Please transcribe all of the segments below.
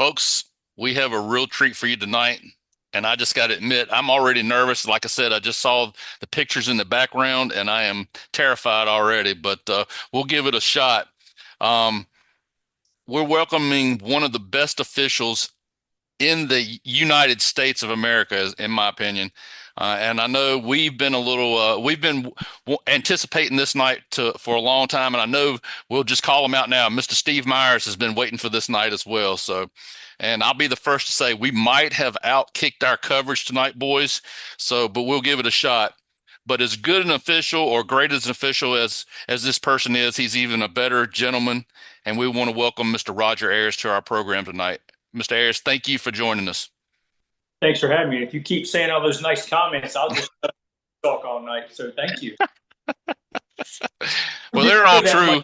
Folks, we have a real treat for you tonight. And I just got to admit, I'm already nervous. Like I said, I just saw the pictures in the background and I am terrified already, but we'll give it a shot. Um, we're welcoming one of the best officials in the United States of America, in my opinion. And I know we've been anticipating this night for a long time, and I know we'll just call him out now. Mr. Steve Myers has been waiting for this night as well. So, and I'll be the first to say we might have outkicked our coverage tonight, boys. So, but we'll give it a shot. But as good an official or great as an official as this person is, he's even a better gentleman. And we want to welcome Mr. Roger Ayers to our program tonight. Mr. Ayers, thank you for joining us. Thanks for having me. If you keep saying all those nice comments, I'll just talk all night. So thank you. Well, they're all true.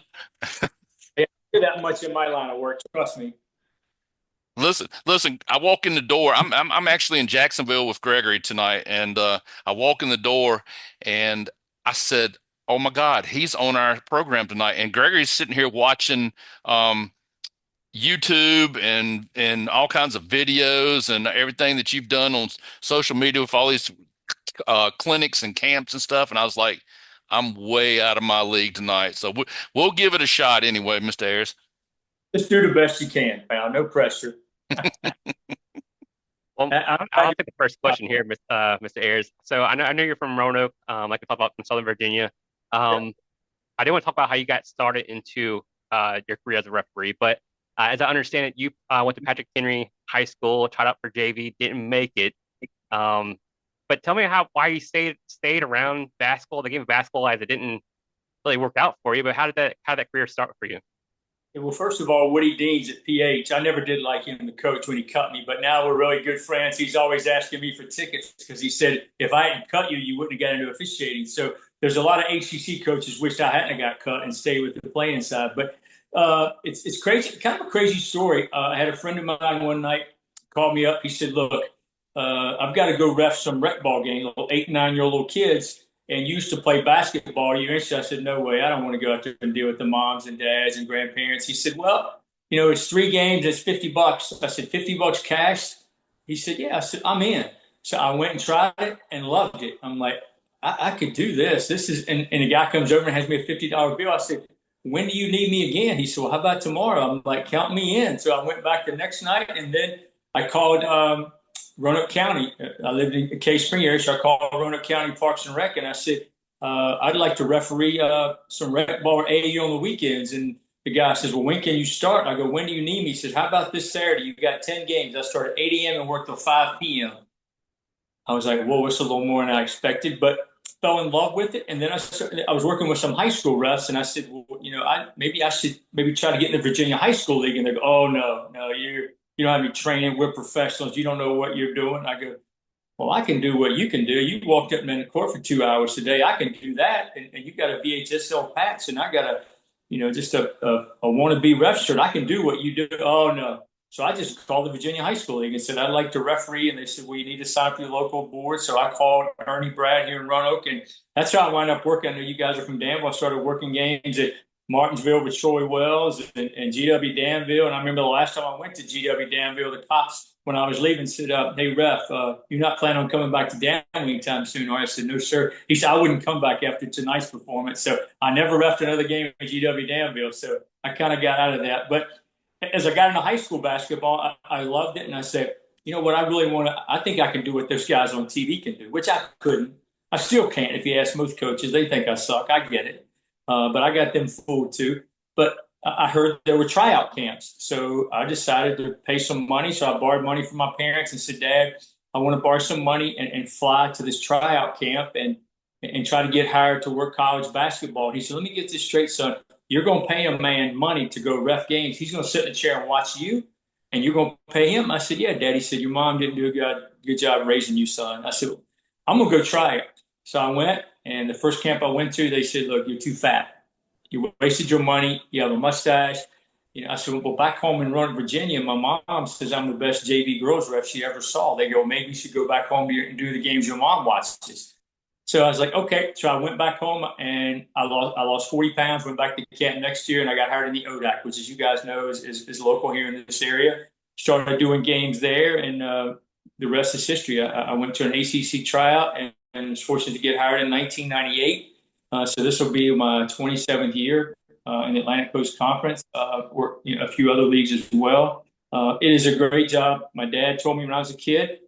I do that much in my line of work. Trust me. Listen. I walk in the door. I'm actually in Jacksonville with Gregory tonight, and I walk in the door, and I said, "Oh my God, he's on our program tonight." And Gregory's sitting here watching YouTube and all kinds of videos and everything that you've done on social media with all these clinics and camps and stuff. And I was like, I'm way out of my league tonight. So we'll give it a shot anyway, Mr. Ayers. Just do the best you can, pal. No pressure. Well, I'll take the first question here, Mr. Ayers. So I know you're from Roanoke, like we talked about from Southern Virginia. I didn't want to talk about how you got started into your career as a referee, but as I understand it, you went to Patrick Henry High School, tried out for JV, didn't make it. But tell me why you stayed around basketball, the game of basketball, as it didn't really work out for you. But how did that career start for you? Yeah, well, first of all, Woody Deans at PH, I never did like him, the coach, when he cut me, but now we're really good friends. He's always asking me for tickets because he said, if I hadn't cut you, you wouldn't have got into officiating. So there's a lot of ACC coaches wish I hadn't got cut and stayed with the playing side. But it's crazy, kind of a crazy story. I had a friend of mine one night called me up. He said, look, I've got to go ref some rec ball game, little 8, 9-year-old little kids, and used to play basketball. I said, no way. I don't want to go out there and deal with the moms and dads and grandparents. He said, well, it's 3 games. It's $50. I said, $50 cash? He said, yeah. I said, I'm in. So I went and tried it and loved it. I'm like, I could do this. And the guy comes over and has me a $50 bill. I said, when do you need me again? He said, well, how about tomorrow? I'm like, count me in. So I went back the next night, and then I called Roanoke County. I lived in Cave Spring area, so I called Roanoke County Parks and Rec, and I said, I'd like to referee some rec ball or AAU on the weekends. And the guy says, well, when can you start? I go, when do you need me? He says, how about this Saturday? You've got 10 games. I start at 8 a.m. and work till 5 p.m. I was like, whoa, it's a little more than I expected, but fell in love with it. And then I was working with some high school refs, and I said, well, I should try to get in the Virginia High School League. And they go, oh, no, you don't have any training. We're professionals. You don't know what you're doing. I go, well, I can do what you can do. You walked up in the court for 2 hours a day. I can do that. And you got a VHSL patch, and I got just a wannabe ref shirt. I can do what you do. Oh, no. So I just called the Virginia High School League and said, I'd like to referee. And they said, well, you need to sign up for your local board. So I called Ernie Brad here in Roanoke, and that's how I wound up working. I know you guys are from Danville. I started working games at Martinsville with Troy Wells and GW Danville. And I remember the last time I went to GW Danville, the cops, when I was leaving, said, hey, ref, you're not planning on coming back to Danville anytime soon? Or I said, no, sir. He said, I wouldn't come back after tonight's performance. So I never refed another game at GW Danville. So I kind of got out of that. But as I got into high school basketball, I loved it. And I said, what I really want to, I think I can do what those guys on TV can do, which I couldn't. I still can't. If you ask most coaches, they think I suck. I get it. But I got them fooled too. But I heard there were tryout camps. So I decided to pay some money. So I borrowed money from my parents and said, Dad, I want to borrow some money and fly to this tryout camp and try to get hired to work college basketball. And he said, let me get this straight, son. You're going to pay a man money to go ref games. He's going to sit in a chair and watch you, and you're going to pay him? I said, yeah, Dad. He said, your mom didn't do a good job raising you, son. I said, I'm going to go try it. So I went, and the first camp I went to, they said, look, you're too fat. You wasted your money. You have a mustache. I said, well, back home in Roanoke, Virginia, my mom says I'm the best JV girls ref she ever saw. They go, maybe you should go back home and do the games your mom watches. So I was like, okay. So I went back home, and I lost 40 pounds, went back to camp next year, and I got hired in the ODAC, which, as you guys know, is local here in this area. started doing games there, and the rest is history. I went to an ACC tryout and was fortunate to get hired in 1998. So this will be my 27th year in the Atlantic Coast Conference. Worked a few other leagues as well. It is a great job. My dad told me when I was a kid,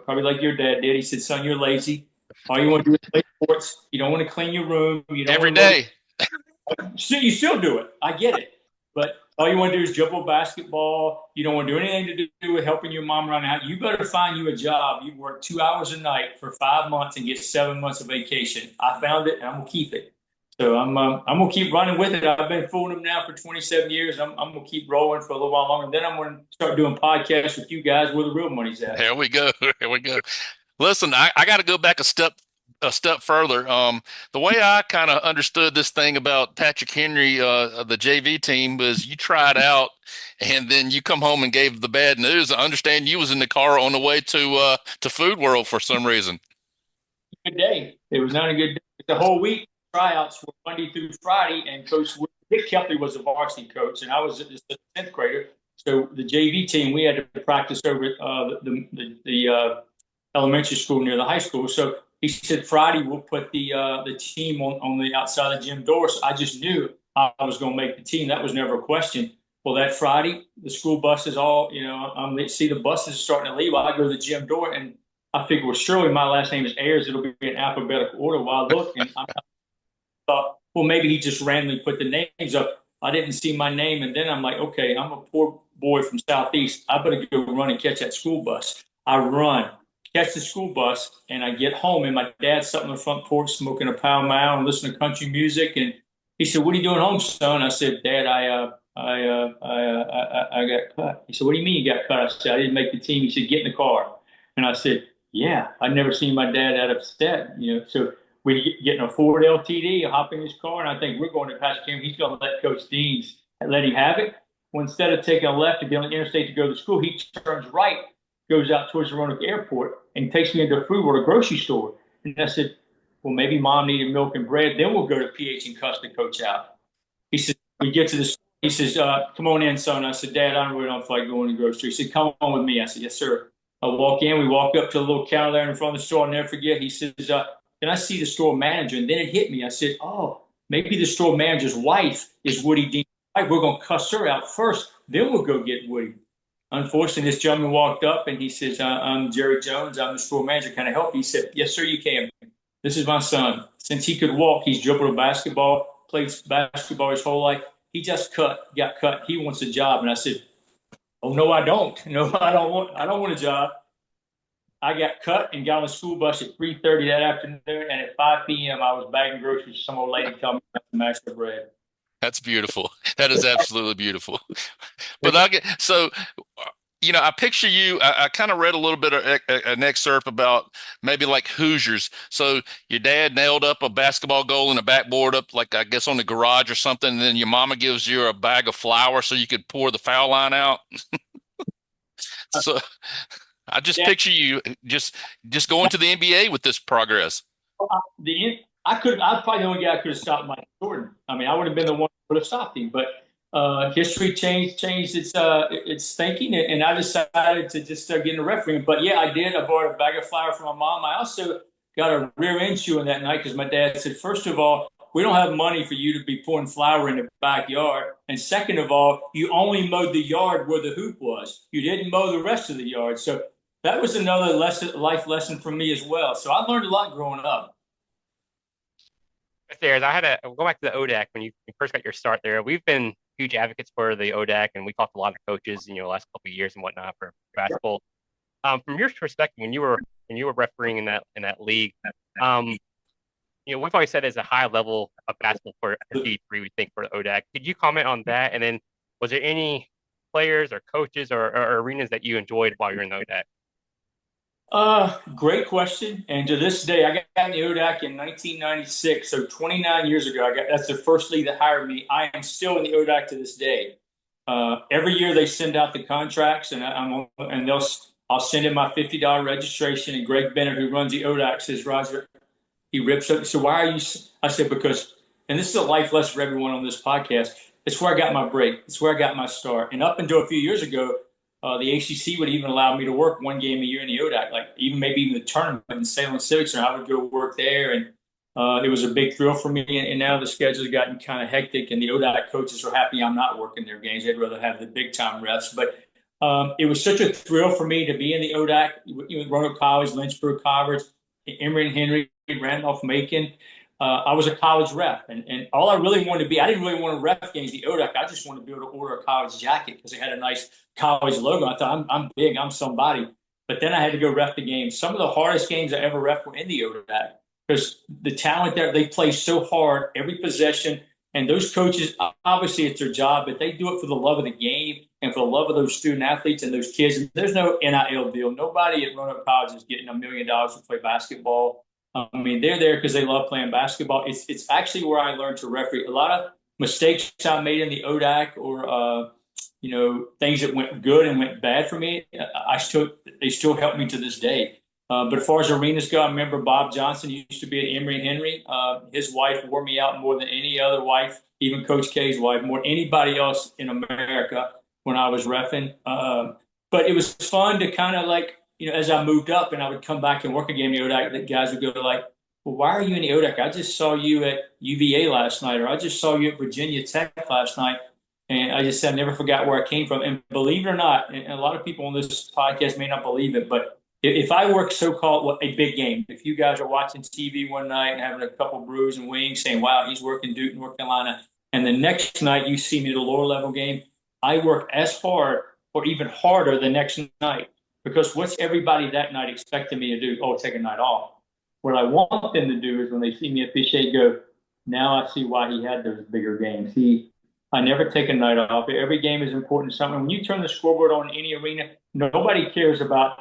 probably like your dad did. He said, "Son, you're lazy. All you want to do is play sports. You don't want to clean your room. You don't Every want to mow day. so you still do it. I get it. But all you want to do is dribble basketball. You don't want to do anything to do with helping your mom run out. You better find you a job. You work 2 hours a night for 5 months and get 7 months of vacation. I found it, and I'm gonna keep it. So I'm gonna keep running with it. I've been fooling them now for 27 years. I'm gonna keep rolling for a little while longer. Then I'm gonna start doing podcasts with you guys where the real money's at. Here we go. Here we go. Listen, I got to go back a step further. The way I kind of understood this thing about Patrick Henry, of the JV team, was you tried out and then you come home and gave the bad news. I understand you was in the car on the way to Food World for some reason. Good day. It was not a good day. The whole week tryouts were Monday through Friday, and Coach Dick Kelly was a varsity coach, and I was just a 10th grader. So the JV team, we had to practice over at the elementary school near the high school. So he said Friday we'll put the team on the outside of the gym door. So I just knew I was going to make the team. That was never a question. Well, that Friday, the school buses all, see the buses starting to leave. I go to the gym door, and I figured, well, surely my last name is Ayers. It'll be in alphabetical order. Well, I looked, and I thought, well, maybe he just randomly put the names up. I didn't see my name, and then I'm like, okay, I'm a poor boy from Southeast. I better go run and catch that school bus. I run, catch the school bus, and I get home, and my dad's sitting on the front porch smoking a Pall Mall and listening to country music. And he said, "What are you doing home, son?" I said, "Dad, I got cut." He said, "What do you mean you got cut?" I said, "I didn't make the team." He said, "Get in the car." And I said, "Yeah, I'd never seen my dad that upset." So we get in a Ford LTD, hop in his car, and I think we're going to Patrick Henry. He's going to let Coach Deans let him have it. Well, instead of taking a left to be on the interstate to go to school, he turns right, goes out towards the Roanoke Airport, and takes me into a food or a grocery store. And I said, "Well, maybe Mom needed milk and bread. Then we'll go to PH and cuss the coach out." He said, "We get to the store." He says, "Come on in, son." I said, "Dad, I really don't feel like going to the grocery." He said, "Come on with me." I said, "Yes, sir." I walk in. We walk up to a little counter there in front of the store. I'll never forget. He says, "Can I see the store manager?" And then it hit me. I said, "Oh, maybe the store manager's wife is Woody Dean's wife. We're going to cuss her out first. Then we'll go get Woody." Unfortunately, this gentleman walked up and he says, "I'm Jerry Jones. I'm the store manager. Can I help you?" He said, "Yes, sir, you can. This is my son. Since he could walk, he's dribbled a basketball, played basketball his whole life. He just got cut. He wants a job." And I said, "Oh, no, I don't. No, I don't want a job." I got cut and got on the school bus at 3:30 that afternoon, and at 5 p.m. I was bagging groceries. Some old lady told me about the master bread. That's beautiful. That is absolutely beautiful. But I picture you. I kind of read a little bit of an excerpt about maybe like Hoosiers. So your dad nailed up a basketball goal and a backboard up, like I guess on the garage or something, and then your mama gives you a bag of flour so you could pour the foul line out. So I just Yeah, picture you just going to the NBA with this progress. I probably the only guy I could have stopped Mike Jordan. I mean, I would have been the one who would have stopped him. But history changed its thinking, and I decided to just start getting a referee. But yeah, I did. I bought a bag of flour from my mom. I also got a rear end chewing that night because my dad said, first of all, we don't have money for you to be pouring flour in the backyard, and second of all, you only mowed the yard where the hoop was. You didn't mow the rest of the yard. So that was another life lesson for me as well. So I learned a lot growing up. Stairs. I had a go back to the ODAC when you first got your start there. We've been huge advocates for the ODAC, and we talked to a lot of coaches, the last couple of years and whatnot for basketball. From your perspective, when you were refereeing in that league, um, we've always said it's a high level of basketball for a D3, we think, for the ODAC. Could you comment on that? And then, was there any players or coaches or arenas that you enjoyed while you're in the ODAC? Great question. And to this day, I got in the ODAC in 1996, so 29 years ago. That's the first league that hired me. I am still in the ODAC to this day. Every year they send out the contracts, and I'll send in my $50 registration. And Greg Bennett, who runs the ODAC, says, "Roger," he rips up. So why are you? I said, because, and this is a life lesson for everyone on this podcast. It's where I got my break. It's where I got my start. And up until a few years ago, the ACC would even allow me to work one game a year in the ODAC, like maybe even the tournament in Salem Civic Center. I would go work there, and it was a big thrill for me. And now the schedule's gotten kind of hectic, and the ODAC coaches are happy I'm not working their games. They'd rather have the big time refs. But it was such a thrill for me to be in the ODAC, Roanoke College, Lynchburg College, Emory and Henry, Randolph-Macon. I was a college ref, and all I really wanted to be, I didn't really want to ref games the ODAC. I just wanted to be able to order a college jacket because it had a nice college logo. I thought, I'm big, I'm somebody. But then I had to go ref the games. Some of the hardest games I ever ref were in the ODAC because the talent there, they play so hard every possession. And those coaches, obviously it's their job, but they do it for the love of the game and for the love of those student athletes and those kids. And there's no NIL deal. Nobody at Roanoke College is getting $1 million to play basketball. I mean, they're there because they love playing basketball. It's actually where I learned to referee. A lot of mistakes I made in the ODAC or things that went good and went bad for me, they still help me to this day. But as far as arenas go, I remember Bob Johnson used to be at Emory and Henry. His wife wore me out more than any other wife, even Coach K's wife, more than anybody else in America when I was reffing. But it was fun to kind of as I moved up and I would come back and work again in the ODAC, the guys would go like, well, why are you in the ODAC? I just saw you at UVA last night, or I just saw you at Virginia Tech last night. And I just said, I never forgot where I came from. And believe it or not, and a lot of people on this podcast may not believe it, but if I work so-called a big game, if you guys are watching TV one night and having a couple brews and wings saying, wow, he's working Duke, North Carolina, and the next night you see me at a lower level game, I work as hard or even harder the next night. Because what's everybody that night expecting me to do? Oh, take a night off. What I want them to do is when they see me officiate, go, now I see why he had those bigger games. I never take a night off. Every game is important to something. When you turn the scoreboard on in any arena, nobody cares about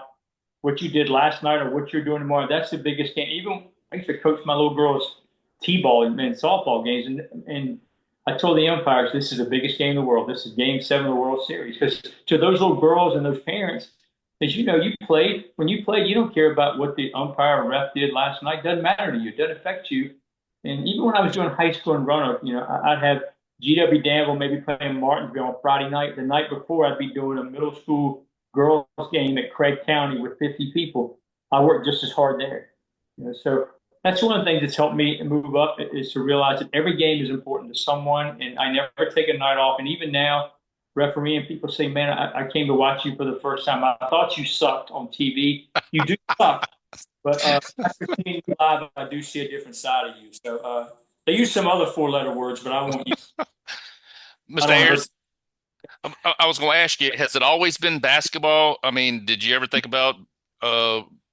what you did last night or what you're doing tomorrow. That's the biggest game. Even I used to coach my little girls' t-ball and softball games, and I told the umpires, this is the biggest game in the world. This is Game 7 of the World Series. Because to those little girls and those parents, as you know, you played. When you play, you don't care about what the umpire or ref did last night. It doesn't matter to you. It doesn't affect you. And even when I was doing high school in Roanoke, I'd have G.W. Danville maybe playing Martinsville on Friday night. The night before, I'd be doing a middle school girls game at Craig County with 50 people. I worked just as hard there. So that's one of the things that's helped me move up is to realize that every game is important to someone, and I never take a night off. And even now, refereeing, people say, man, I came to watch you for the first time. I thought you sucked on TV. You do suck. But after seeing you live, I do see a different side of you. So they use some other four-letter words, but I won't use. Mr. Ayers, I was going to ask you, has it always been basketball? I mean, did you ever think about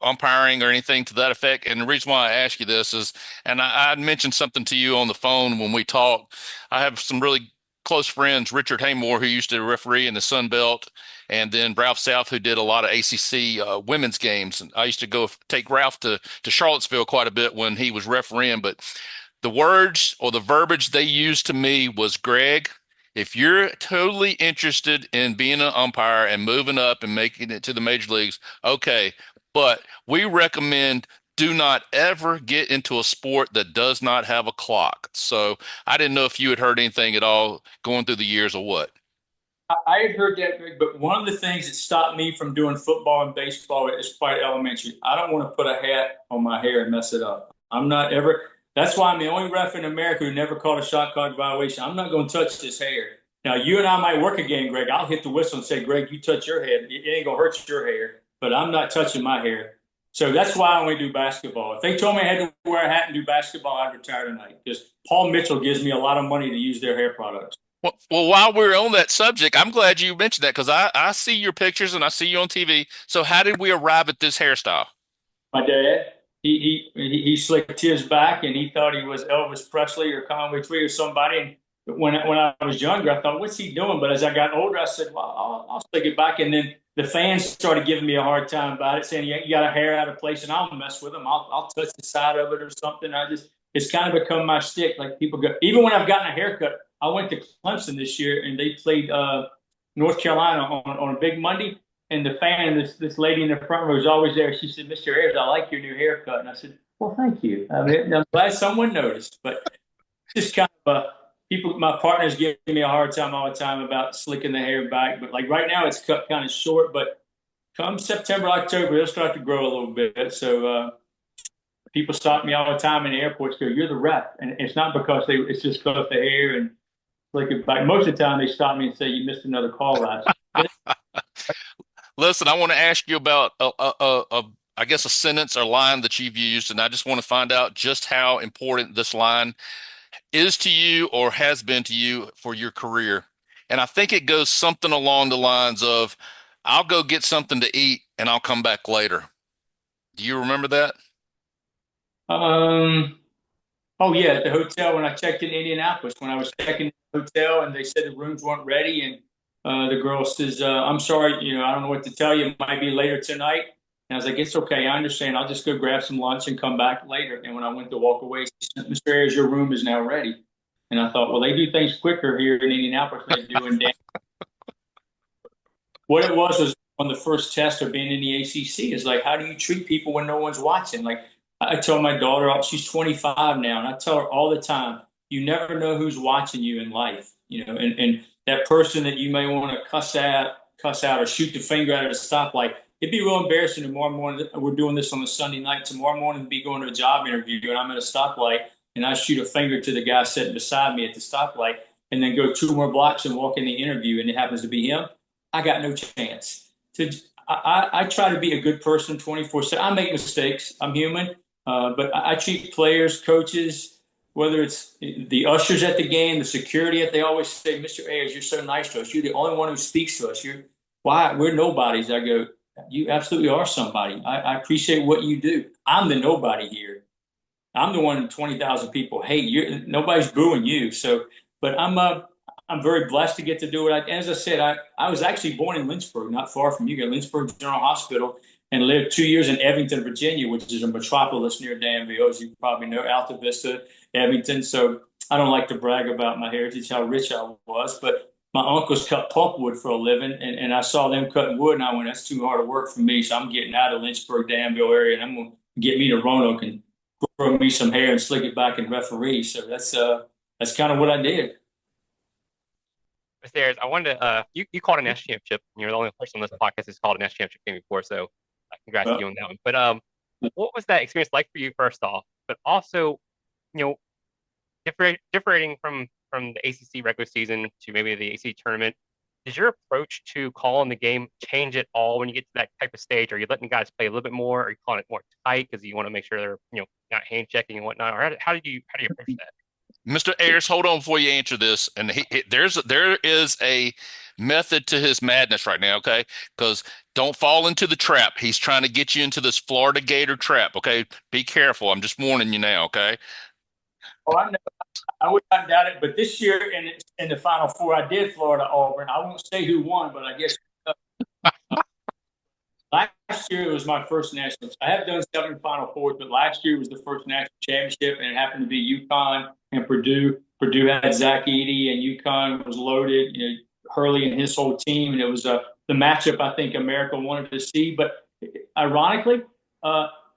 umpiring or anything to that effect? And the reason why I ask you this is, and I mentioned something to you on the phone when we talked. I have some really close friends, Richard Haymore, who used to referee in the Sun Belt, and then Ralph South, who did a lot of ACC women's games. And I used to go take Ralph to Charlottesville quite a bit when he was refereeing. But the words or the verbiage they used to me was, Greg, if you're totally interested in being an umpire and moving up and making it to the major leagues, okay, but we recommend do not ever get into a sport that does not have a clock. So I didn't know if you had heard anything at all going through the years or what. I had heard that, Greg, but one of the things that stopped me from doing football and baseball is quite elementary. I don't want to put a hat on my hair and mess it up. I'm not ever. That's why I'm the only ref in America who never caught a shot clock violation. I'm not going to touch this hair. Now, you and I might work again, Greg. I'll hit the whistle and say, Greg, you touch your head. It ain't going to hurt your hair, but I'm not touching my hair. So that's why I only do basketball. If they told me I had to wear a hat and do basketball, I'd retire tonight because Paul Mitchell gives me a lot of money to use their hair products. Well, while we're on that subject, I'm glad you mentioned that because I see your pictures and I see you on TV. So how did we arrive at this hairstyle? My dad, he slicked his back and he thought he was Elvis Presley or Conway Twitty or somebody. And when I was younger, I thought, what's he doing? But as I got older, I said, well, I'll slick it back. And then the fans started giving me a hard time about it, saying, you got a hair out of place, and I'll mess with them. I'll touch the side of it or something. It's kind of become my stick. Like people go, even when I've gotten a haircut, I went to Clemson this year and they played North Carolina on a big Monday. And the fan, this lady in the front row was always there. She said, Mr. Ayers, I like your new haircut. And I said, well, thank you. I mean, I'm glad someone noticed. But it's just kind of my partners give me a hard time all the time about slicking the hair back, but like right now it's cut kind of short. But come September, October, it'll start to grow a little bit. So people stop me all the time in the airports. Go, you're the rep, and it's not because it's just cut the hair and slick it back. Most of the time they stop me and say you missed another call last. Listen, I want to ask you about I guess a sentence or line that you've used, and I just want to find out just how important this line is to you or has been to you for your career. And I think it goes something along the lines of, I'll go get something to eat and I'll come back later. Do you remember that? Um, oh yeah, at the hotel when I checked in Indianapolis, when I was checking in the hotel and they said the rooms weren't ready, and the girl says, "I'm sorry, I don't know what to tell you. It might be later tonight." And I was like, "It's okay, I understand. I'll just go grab some lunch and come back later." And when I went to walk away, she said, "Mr. Ayers, your room is now ready." And I thought, well, they do things quicker here in Indianapolis than they do in Dan. What it was on the first test of being in the ACC is like, how do you treat people when no one's watching? Like I tell my daughter, she's 25 now, and I tell her all the time, you never know who's watching you in life, and that person that you may want to cuss out or shoot the finger at a stoplight. It'd be real embarrassing tomorrow morning. We're doing this on a Sunday night. Tomorrow morning, to be going to a job interview, and I'm at a stoplight, and I shoot a finger to the guy sitting beside me at the stoplight, and then go 2 more blocks and walk in the interview, and it happens to be him. I got no chance. I try to be a good person 24/7. I make mistakes. I'm human. But I treat players, coaches, whether it's the ushers at the game, the security, they always say, Mr. Ayers, you're so nice to us. You're the only one who speaks to us. We're nobodies. I go, you absolutely are somebody. I appreciate what you do. I'm the nobody here. I'm the one 20,000 people hate. Nobody's booing you. So, but I'm very blessed to get to do it. As I said, I was actually born in Lynchburg, not far from you guys, Lynchburg General Hospital, and lived 2 years in Evington, Virginia, which is a metropolis near Danville, as you probably know, Alta Vista, Evington. So I don't like to brag about my heritage, how rich I was, but my uncles cut pulpwood for a living, and I saw them cutting wood, and I went, that's too hard to work for me, so I'm getting out of Lynchburg, Danville area, and I'm going to get me to Roanoke and grow me some hair and slick it back and referee. So that's kind of what I did. Mr. Ayers, I wanted to, you called a national championship. You're the only person on this podcast who's called a national championship game before, so congrats to you on that one. But what was that experience like for you, first off? But also, you know, differing from the ACC regular season to maybe the ACC tournament, does your approach to calling the game change at all when you get to that type of stage? Are you letting guys play a little bit more? Are you calling it more tight because you want to make sure they're not hand checking and whatnot? Or how do you approach that? Mr. Ayers, hold on before you answer this. And there is a method to his madness right now, okay? Because don't fall into the trap. He's trying to get you into this Florida Gator trap, okay? Be careful. I'm just warning you now, okay? Oh, I know. I would not doubt it. But this year in the Final Four, I did Florida Auburn. I won't say who won, but I guess last year it was my first national. I have done 7 Final Fours, but last year was the first national championship, and it happened to be UConn and Purdue. Purdue had Zach Edey, and UConn was loaded. Hurley and his whole team, and it was the matchup I think America wanted to see. But ironically,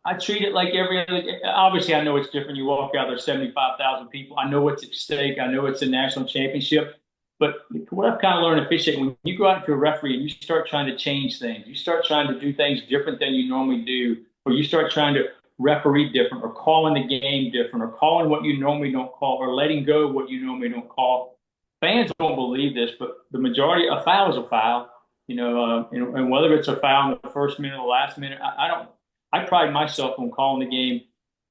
I treat it like every other. Obviously, I know it's different. You walk out, there's 75,000 people. I know what's at stake. I know it's a national championship. But what I've kind of learned officiating, when you go out to a referee and you start trying to change things, you start trying to do things different than you normally do, or you start trying to referee different, or calling the game different, or calling what you normally don't call, or letting go of what you normally don't call. Fans don't believe this, but the majority, a foul is a foul, and whether it's a foul in the first minute or the last minute, I don't. I pride myself on calling the game,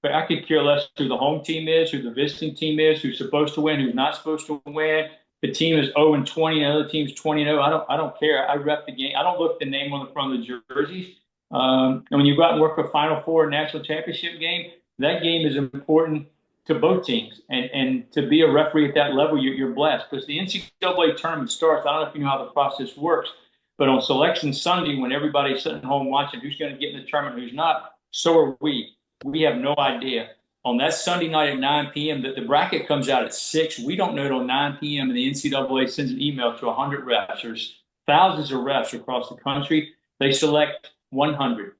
but I could care less who the home team is, who the visiting team is, who's supposed to win, who's not supposed to win. The team is 0-20, and the other team's 20-0. I don't care. I rep the game. I don't look at the name on the front of the jerseys. And when you go out and work a Final Four national championship game, that game is important to both teams. And to be a referee at that level, you're blessed, because the NCAA tournament starts. I don't know if you know how the process works, but on Selection Sunday, when everybody's sitting home watching who's going to get in the tournament, who's not, so are we. We have no idea. On that Sunday night at 9 p.m., the bracket comes out at 6. We don't know till 9 p.m., and the NCAA sends an email to 100 refs. There's thousands of refs across the country. They select 100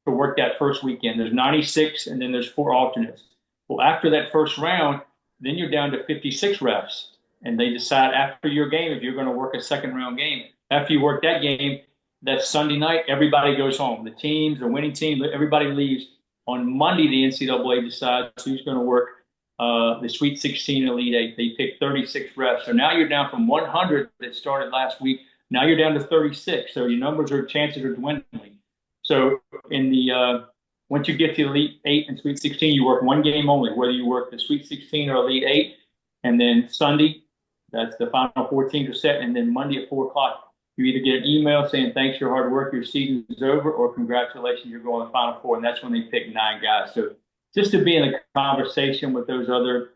to work that first weekend. There's 96, and then there's 4 alternates. Well, after that first round, then you're down to 56 refs. and they decide after your game if you're going to work a second round game. After you work that game, that Sunday night, everybody goes home. The teams, the winning team, everybody leaves. On Monday, the NCAA decides who's going to work the Sweet 16 and Elite Eight. They pick 36 refs. So now you're down from 100 that started last week. Now you're down to 36. So your chances are dwindling. So in the once you get to Elite Eight and Sweet 16, you work one game only, whether you work the Sweet 16 or Elite Eight. And then Sunday, that's the final 14 are set. And then Monday at 4 o'clock, you either get an email saying thanks for your hard work, your season is over, or congratulations, you're going to the Final Four. And that's when they pick 9 guys. So just to be in a conversation with those other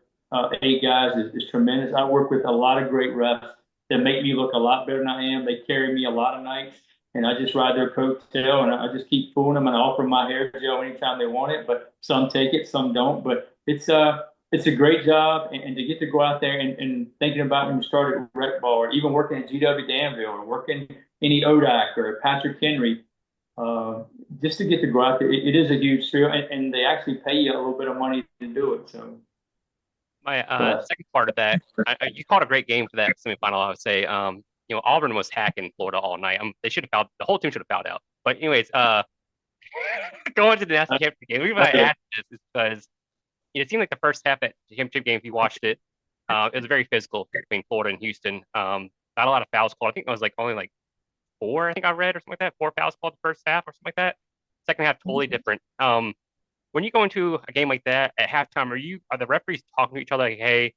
8 guys is tremendous. I work with a lot of great refs that make me look a lot better than I am. They carry me a lot of nights, and I just ride their coattail, and I just keep fooling them, and I offer them my hair gel anytime they want it. But some take it, some don't. But it's a great job, and to get to go out there and thinking about when you started at rec ball, or even working at GW Danville, or working any ODAC or Patrick Henry, just to get to go out there, it is a huge thrill, and they actually pay you a little bit of money to do it. So My second part of that, you called a great game for that semifinal. I would say, Auburn was hacking Florida all night. They should have fouled. The whole team should have fouled out. But anyways, going to the national championship game. The reason why I asked this is because it seemed like the first half at the championship game, if you watched it, it was very physical between Florida and Houston. Not a lot of fouls called. I think it was like only like 4. I think I read or something like that. 4 fouls called the first half or something like that. Second half totally different. When you go into a game like that at halftime, are the referees talking to each other like, hey,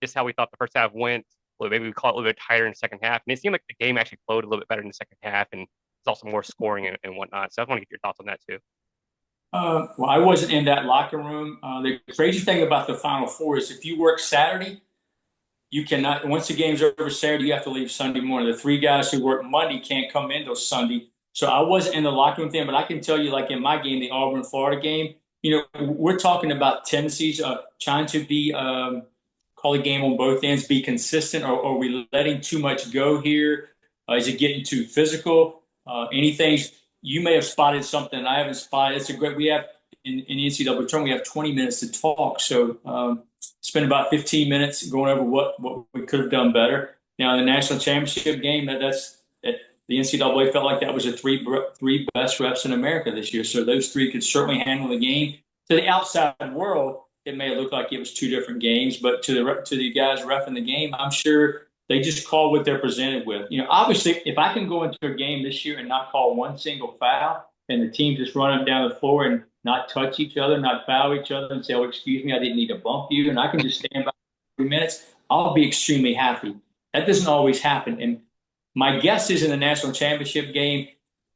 this is how we thought the first half went? Well, maybe we call it a little bit tighter in the second half. And it seemed like the game actually flowed a little bit better in the second half, and there's also more scoring and whatnot. So I want to get your thoughts on that too. well, I wasn't in that locker room. The crazy thing about the Final Four is if you work Saturday, you cannot. Once the game's over Saturday, you have to leave Sunday morning. The 3 guys who work Monday can't come in till Sunday. So I wasn't in the locker room thing, but I can tell you, like in my game, the Auburn Florida game, we're talking about tendencies of trying to be call a game on both ends, be consistent, or are we letting too much go here? Is it getting too physical? Anything you may have spotted something I haven't spotted. It's a great. We have in NCAA tournament, we have 20 minutes to talk. So spend about 15 minutes going over what we could have done better. Now in the national championship game, the NCAA felt like that was the three best refs in America this year. So those 3 could certainly handle the game. To the outside world, it may look like it was 2 different games, but to the guys reffing the game, I'm sure they just call what they're presented with. Obviously, if I can go into a game this year and not call one single foul, and the team just run up down the floor and not touch each other, not foul each other, and say, "Oh, excuse me, I didn't need to bump you," and I can just stand by 3 minutes, I'll be extremely happy. That doesn't always happen, and my guess is in the national championship game,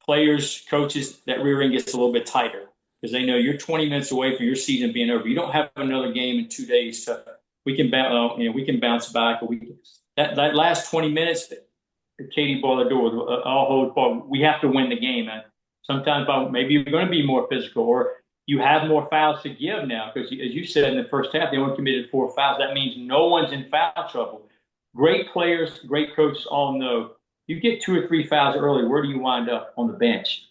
players, coaches, that rear end gets a little bit tighter because they know you're 20 minutes away from your season being over. You don't have another game in 2 days we can bounce back. Or that last 20 minutes, Katie Boilador, I'll hold part. We have to win the game. And sometimes maybe you're going to be more physical, or you have more fouls to give now because, as you said in the first half, they only committed 4 fouls. That means no one's in foul trouble. Great players, great coaches all know. You get 2 or 3 fouls early, where do you wind up? On the bench.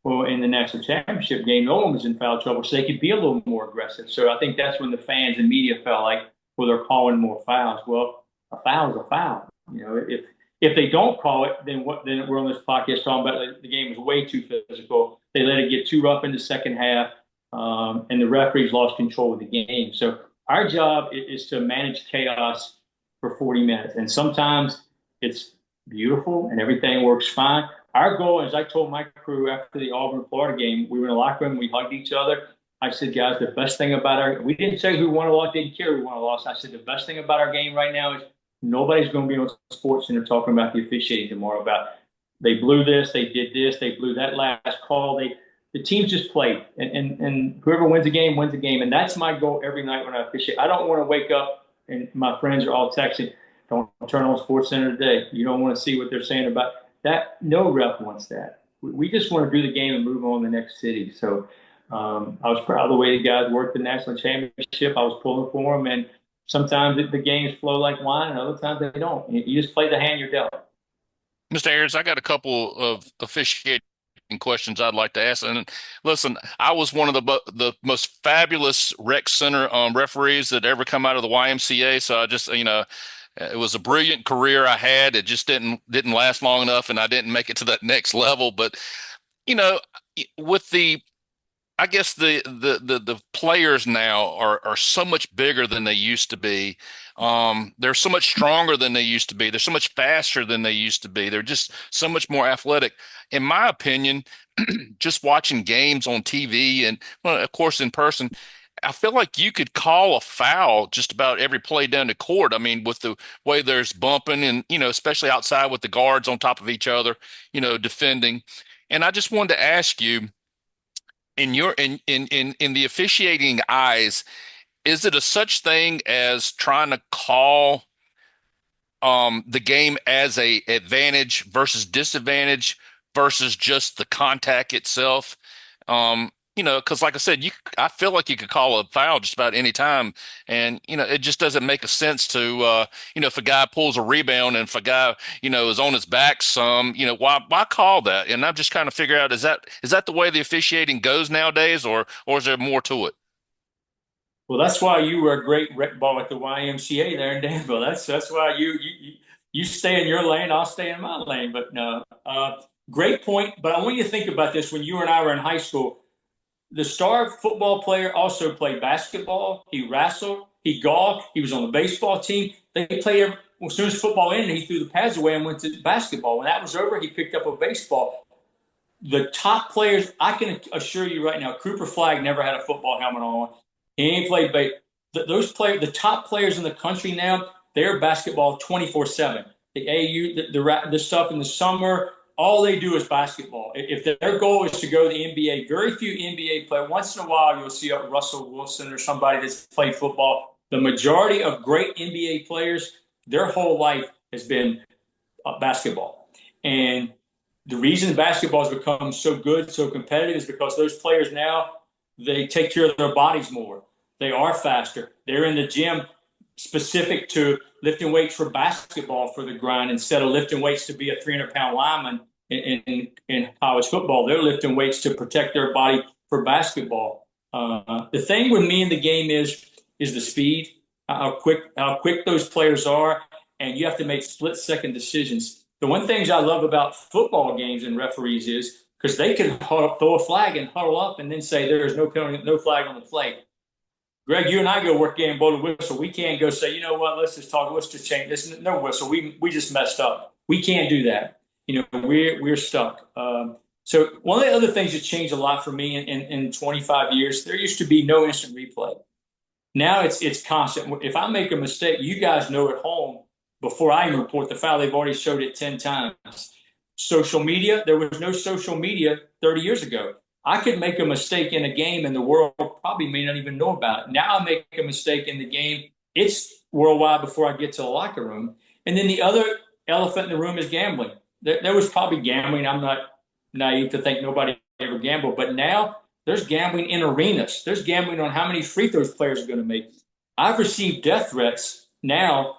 Well, in the national championship game, no one was in foul trouble, so they could be a little more aggressive. So I think that's when the fans and media felt like, well, they're calling more fouls. Well, a foul is a foul. If they don't call it, then we're on this podcast talking about the game was way too physical. They let it get too rough in the second half, and the referees lost control of the game. So our job is to manage chaos for 40 minutes, and sometimes it's beautiful and everything works fine. Our goal, as I told my crew after the Auburn Florida game, we were in a locker room, we hugged each other. I said, guys, the best thing about we didn't say who won or lost, didn't care who won or lost. I said, the best thing about our game right now is nobody's going to be on Sports Center talking about the officiating tomorrow, about they blew this, they did this, they blew that last call. The teams just played, and whoever wins the game wins the game. And that's my goal every night when I officiate. I don't want to wake up and my friends are all texting, don't turn on Sports Center today. You don't want to see what they're saying about that. No ref wants that. We just want to do the game and move on to the next city. So I was proud of the way the guys worked the national championship. I was pulling for them, and sometimes the games flow like wine, and other times they don't. You just play the hand you're dealt. Mr. Ayers, I got a couple of officiating questions I'd like to ask. And listen, I was one of the most fabulous rec center referees that ever come out of the YMCA. So I just, It was a brilliant career I had. It just didn't last long enough, and I didn't make it to that next level. But you know, with the I guess the players now are so much bigger than they used to be. They're so much stronger than they used to be. They're so much faster than they used to be. They're just so much more athletic. In my opinion, just watching games on TV and, well, of course, in person, I feel like you could call a foul just about every play down the court. I mean, with the way there's bumping and, especially outside with the guards on top of each other, defending. And I just wanted to ask you, in the officiating eyes, is it a such thing as trying to call the game as a advantage versus disadvantage versus just the contact itself? Because like I said, I feel like you could call a foul just about any time, and it just doesn't make a sense to if a guy pulls a rebound and if a guy is on his back some, why call that? And I'm just kind of figure out, is that the way the officiating goes nowadays, or is there more to it? Well, that's why you were a great rec ball at the YMCA there in Danville. That's why you stay in your lane, I'll stay in my lane. But no, great point. But I want you to think about this: when you and I were in high school, the star football player also played basketball. He wrestled. He golfed. He was on the baseball team. They played. As soon as football ended, he threw the pads away and went to basketball. When that was over, he picked up a baseball. The top players, I can assure you right now, Cooper Flagg never had a football helmet on. He ain't played base. Those players, the top players in the country now, they're basketball 24/7. The AU, the stuff in the summer, all they do is basketball. If their goal is to go to the NBA, very few NBA players. Once in a while, you'll see a Russell Wilson or somebody that's played football. The majority of great NBA players, their whole life has been basketball. And the reason basketball has become so good, so competitive, is because those players now, they take care of their bodies more. They are faster. They're in the gym specific to lifting weights for basketball for the grind instead of lifting weights to be a 300-pound lineman in college football. They're lifting weights to protect their body for basketball. The thing with me in the game is the speed, how quick those players are, and you have to make split-second decisions. The one thing I love about football games and referees is because they can throw a flag and huddle up and then say there is no penalty, no flag on the play. Greg, you and I go work game, blow the whistle. We can't go say, you know what, let's just talk, let's just change this. No whistle. We just messed up. We can't do that. We're stuck. So one of the other things that changed a lot for me in 25 years, there used to be no instant replay. Now it's constant. If I make a mistake, you guys know at home before I even report the foul, they've already showed it 10 times. Social media, there was no social media 30 years ago. I could make a mistake in a game and the world probably may not even know about it. Now I make a mistake in the game, it's worldwide before I get to the locker room. And then the other elephant in the room is gambling. There was probably gambling. I'm not naive to think nobody ever gambled, but now there's gambling in arenas. There's gambling on how many free throws players are going to make. I've received death threats now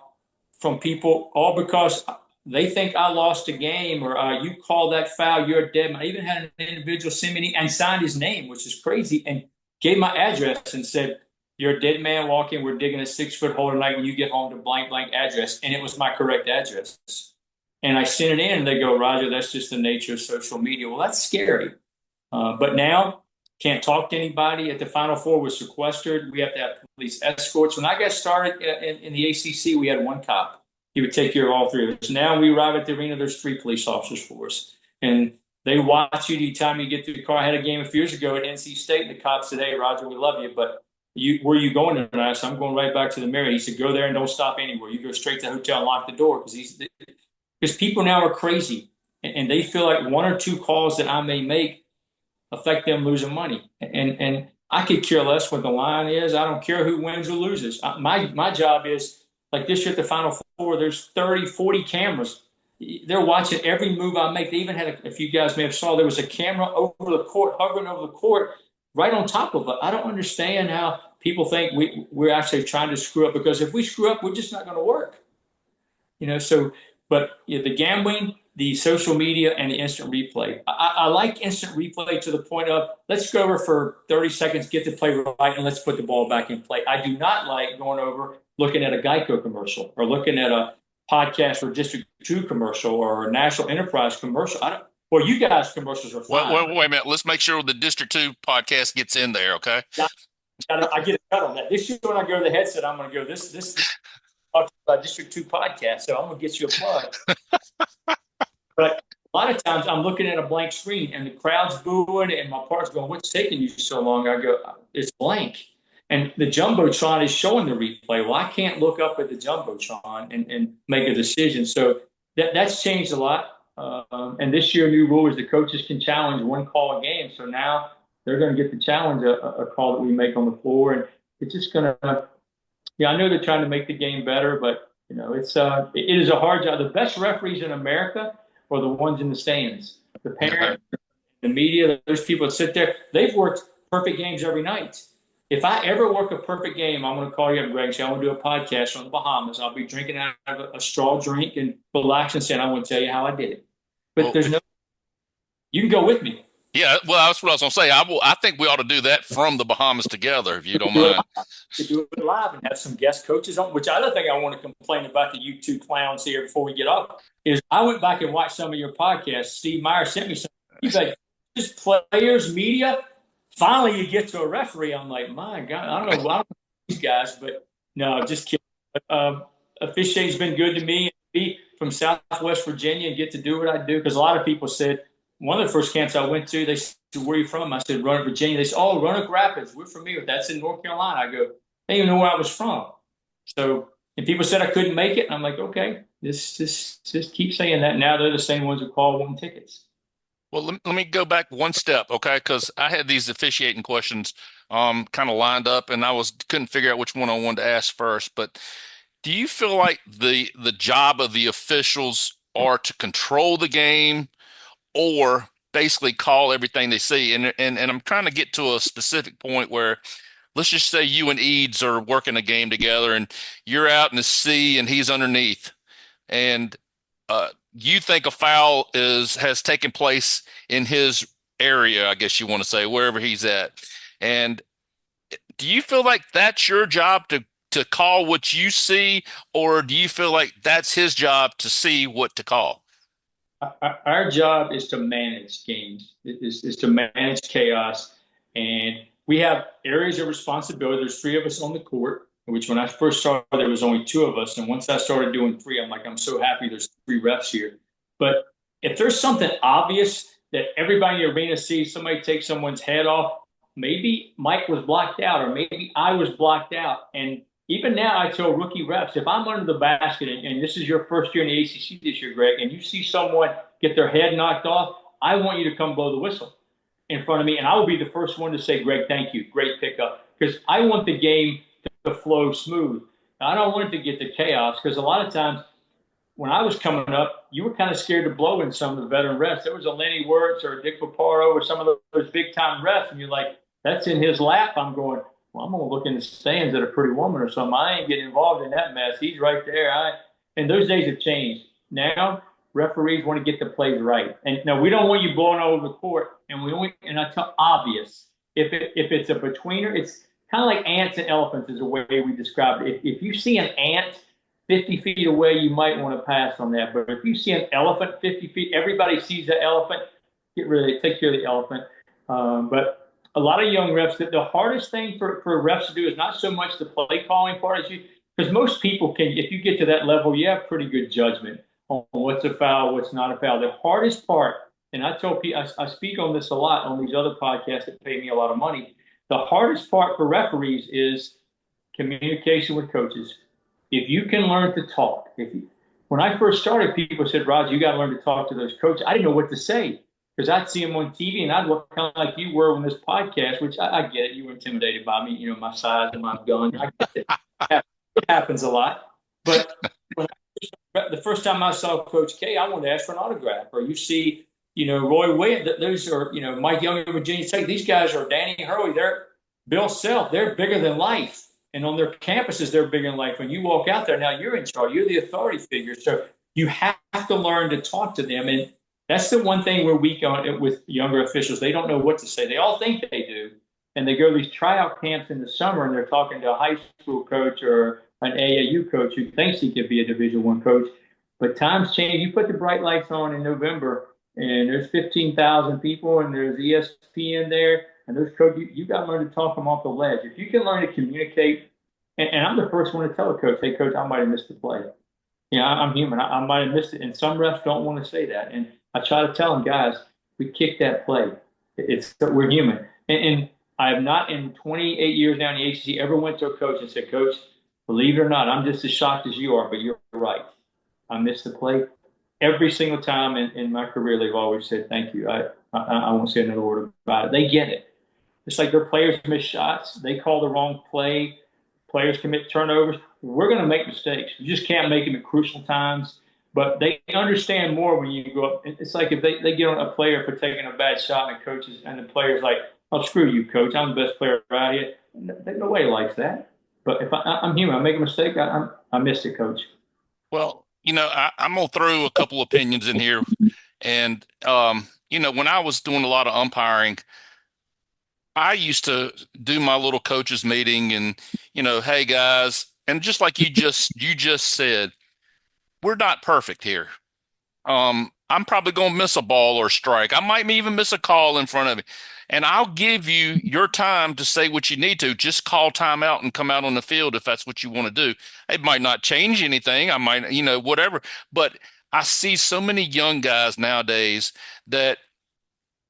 from people all because they think I lost a game or you called that foul, you're a dead man. I even had an individual send me and signed his name, which is crazy, and gave my address and said, you're a dead man walking. We're digging a 6-foot hole tonight when you get home to blank, blank address. And it was my correct address. And I sent it in and they go, Roger, that's just the nature of social media. Well, that's scary. But now can't talk to anybody. At the Final Four was sequestered. We have to have police escorts. When I got started in the ACC, we had one cop. He would take care of all three of us. Now we arrive at the arena, there's 3 police officers for us. And they watch you the time you get to the car. I had a game a few years ago at NC State, and the cop said, hey, Roger, we love you, but where are you going tonight? I said, I'm going right back to the Marriott. He said, go there and don't stop anywhere. You go straight to the hotel and lock the door, because people now are crazy, and they feel like 1 or 2 calls that I may make affect them losing money. And I could care less what the line is. I don't care who wins or loses. My job is, like this year at the Final Four, there's 30, 40 cameras. They're watching every move I make. They even had, if you guys may have saw, there was a camera over the court, hovering over the court, right on top of it. I don't understand how people think we're actually trying to screw up, because if we screw up, we're just not going to work. But the gambling, the social media, and the instant replay. I like instant replay to the point of, let's go over for 30 seconds, get the play right, and let's put the ball back in play. I do not like going over looking at a Geico commercial or looking at a podcast or District 2 commercial or a National Enterprise commercial. I don't, well, you guys commercials are Wait, fine. wait a minute. Let's make sure the District 2 podcast gets in there, okay? I get a cut on that. This year when I go to the headset, I'm going to go this District 2 podcast. So I'm going to get you a plug. But a lot of times I'm looking at a blank screen and the crowd's booing and my partner's going, "What's taking you so long?" I go, "It's blank." And the Jumbotron is showing the replay. Well, I can't look up at the Jumbotron and make a decision. So that's changed a lot. And this year, new rule is the coaches can challenge one call a game. So now they're going to get to challenge a call that we make on the floor. And it's just going to, yeah, I know they're trying to make the game better, but it is a hard job. The best referees in America are the ones in the stands. The parents, the media, those people that sit there, they've worked perfect games every night. If I ever work a perfect game, I'm going to call you up, Greg, and say, "I want to do a podcast on the Bahamas. I'll be drinking out of a straw drink and relaxing, saying, I want to tell you how I did it." But Well, there's no, you can go with me. yeah, well, that's what I was going to say. I think we ought to do that from the Bahamas together, if you don't Do it, mind. to do it live and have some guest coaches on, which other thing I want to complain about the YouTube clowns here before we get off is I went back and watched some of your podcasts. Steve Meyer sent me some. He's like, just players, media. Finally, you get to a referee. I'm like, my God, I don't know these guys, but no, just kidding. Officiating's been good to me. Be from Southwest Virginia and get to do what I do because a lot of people said one of the first camps I went to, they said, "Where are you from?" I said, "Roanoke, Virginia." They said, "Oh, Roanoke Rapids. We're familiar. That's in North Carolina." I go, "They didn't even know where I was from." So, and people said I couldn't make it. And I'm like, okay, just keep saying that. Now they're the same ones who call wanting tickets. Well, let me go back one step, okay? Because I had these officiating questions kind of lined up, and I couldn't figure out which one I wanted to ask first. But do you feel like the job of the officials are to control the game or basically call everything they see? And I'm trying to get to a specific point where let's just say you and Eads are working a game together, and you're out in the sea and he's underneath, and you think a foul has taken place in his area, I guess you want to say, wherever he's at. And do you feel like that's your job to call what you see, or do you feel like that's his job to see what to call? Our job is to manage games, is to manage chaos. And we have areas of responsibility. There's three of us on the court, which when I first started, there was only two of us. And once I started doing three, I'm like, I'm so happy there's three refs here. But if there's something obvious that everybody in the arena sees, somebody take someone's head off, maybe Mike was blocked out or maybe I was blocked out. And even now, I tell rookie refs, if I'm under the basket, and this is your first year in the ACC this year, Greg, and you see someone get their head knocked off, I want you to come blow the whistle in front of me, and I will be the first one to say, "Greg, thank you, great pickup," because I want the game to flow smooth. I don't want it to get to chaos because a lot of times when I was coming up, you were kind of scared to blow in some of the veteran refs. There was a Lenny Wirtz or a Dick Paparo or some of those big time refs, and you're like, "That's in his lap." I'm going, "Well, I'm going to look in the stands at a pretty woman or something. I ain't getting involved in that mess. He's right there." And those days have changed. Now referees want to get the plays right. And no, we don't want you blowing all over the court. And I tell obvious. If it's a betweener, it's kind of like ants and elephants is the way we describe it. If you see an ant 50 feet away, you might want to pass on that. But if you see an elephant 50 feet, everybody sees the elephant. Get rid of it. Take care of the elephant. But a lot of young refs, the hardest thing for refs to do is not so much the play calling part as because most people can, if you get to that level, you have pretty good judgment on what's a foul, what's not a foul. The hardest part, and I tell people, I speak on this a lot on these other podcasts that pay me a lot of money. The hardest part for referees is communication with coaches. If you can learn to talk, when I first started, people said, "Roger, you got to learn to talk to those coaches." I didn't know what to say because I'd see them on TV and I'd look kind of like you were on this podcast, which I get it. You were intimidated by me, my size and my gun. I get it. It happens a lot. But the first time I saw Coach K, I wanted to ask for an autograph. Or you see, Roy Williams, those are, Mike Young of Virginia Tech. These guys are Danny Hurley. They're Bill Self. They're bigger than life. And on their campuses, they're bigger than life. When you walk out there, now you're in charge. You're the authority figure. So you have to learn to talk to them. And that's the one thing we're weak on with younger officials. They don't know what to say. They all think they do. And they go to these tryout camps in the summer and they're talking to a high school coach or an AAU coach who thinks he could be a Division I coach. But times change. You put the bright lights on in November, and there's 15,000 people, and there's ESPN there, and those coaches. You got to learn to talk them off the ledge. If you can learn to communicate, and I'm the first one to tell a coach, "Hey, coach, I might have missed the play. I'm human. I might have missed it." And some refs don't want to say that. And I try to tell them, guys, we kicked that play. We're human. And I have not in 28 years now in the ACC ever went to a coach and said, "Coach, believe it or not, I'm just as shocked as you are, but you're right. I missed the play." Every single time in my career, they've always said, "Thank you. I won't say another word about it." They get it. It's like their players miss shots. They call the wrong play. Players commit turnovers. We're going to make mistakes. You just can't make them at crucial times. But they understand more when you go up. It's like if they get on a player for taking a bad shot, and the coaches and the players like, "Oh, screw you, coach. I'm the best player out here." Nobody likes that. But if I'm human, I make a mistake. I missed it, coach. Well, I'm gonna throw a couple opinions in here, and when I was doing a lot of umpiring, I used to do my little coaches meeting, and hey guys, and just like you just said, we're not perfect here. I'm probably going to miss a ball or strike. I might even miss a call in front of me. And I'll give you your time to say what you need to. Just call timeout and come out on the field if that's what you want to do. It might not change anything. I might, whatever. But I see so many young guys nowadays that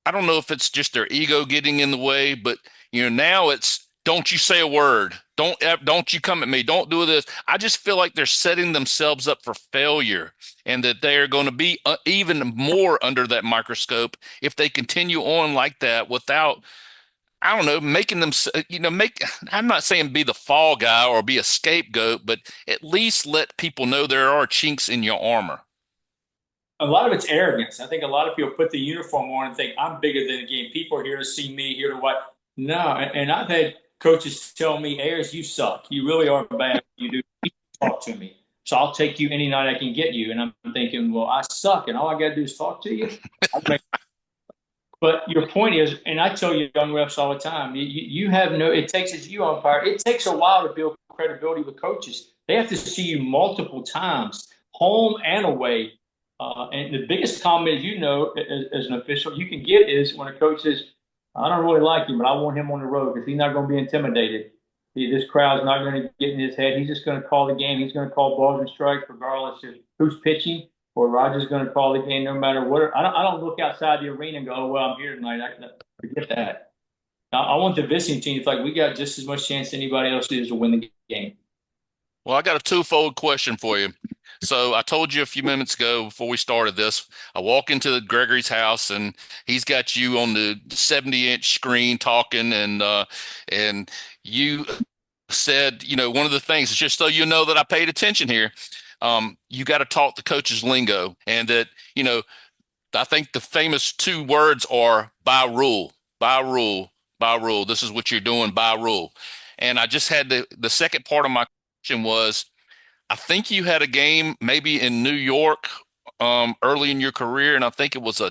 I don't know if it's just their ego getting in the way, but now it's don't you say a word. Don't you come at me. Don't do this. I just feel like they're setting themselves up for failure and that they're going to be even more under that microscope if they continue on like that without, I don't know, making them, I'm not saying be the fall guy or be a scapegoat, but at least let people know there are chinks in your armor. A lot of it's arrogance. I think a lot of people put the uniform on and think I'm bigger than the game. People are here to see me, here to what? No, and I've had coaches tell me, "Ayers, you suck. You really are bad. You do talk to me. So I'll take you any night I can get you." And I'm thinking, well, I suck, and all I got to do is talk to you. But your point is, and I tell you young refs all the time, you have no, it takes, as you umpire, it takes a while to build credibility with coaches. They have to see you multiple times, home and away. And the biggest comment, as an official, you can get is when a coach says, "I don't really like him, but I want him on the road because he's not going to be intimidated. This crowd's not going to get in his head. He's just going to call the game. He's going to call balls and strikes regardless of who's pitching, or Roger's going to call the game no matter what." I don't look outside the arena and go, "Oh, well, I'm here tonight." Forget that. I want the visiting team to feel like we got just as much chance as anybody else is to win the game. Well, I got a twofold question for you. So I told you a few minutes ago before we started this, I walk into Gregory's house and he's got you on the 70-inch screen talking, and you said, one of the things is just so you know that I paid attention here. You got to talk the coach's lingo, and that, I think the famous two words are by rule, by rule, by rule. This is what you're doing by rule. And I just had the second part of my question was, I think you had a game maybe in New York early in your career, and I think it was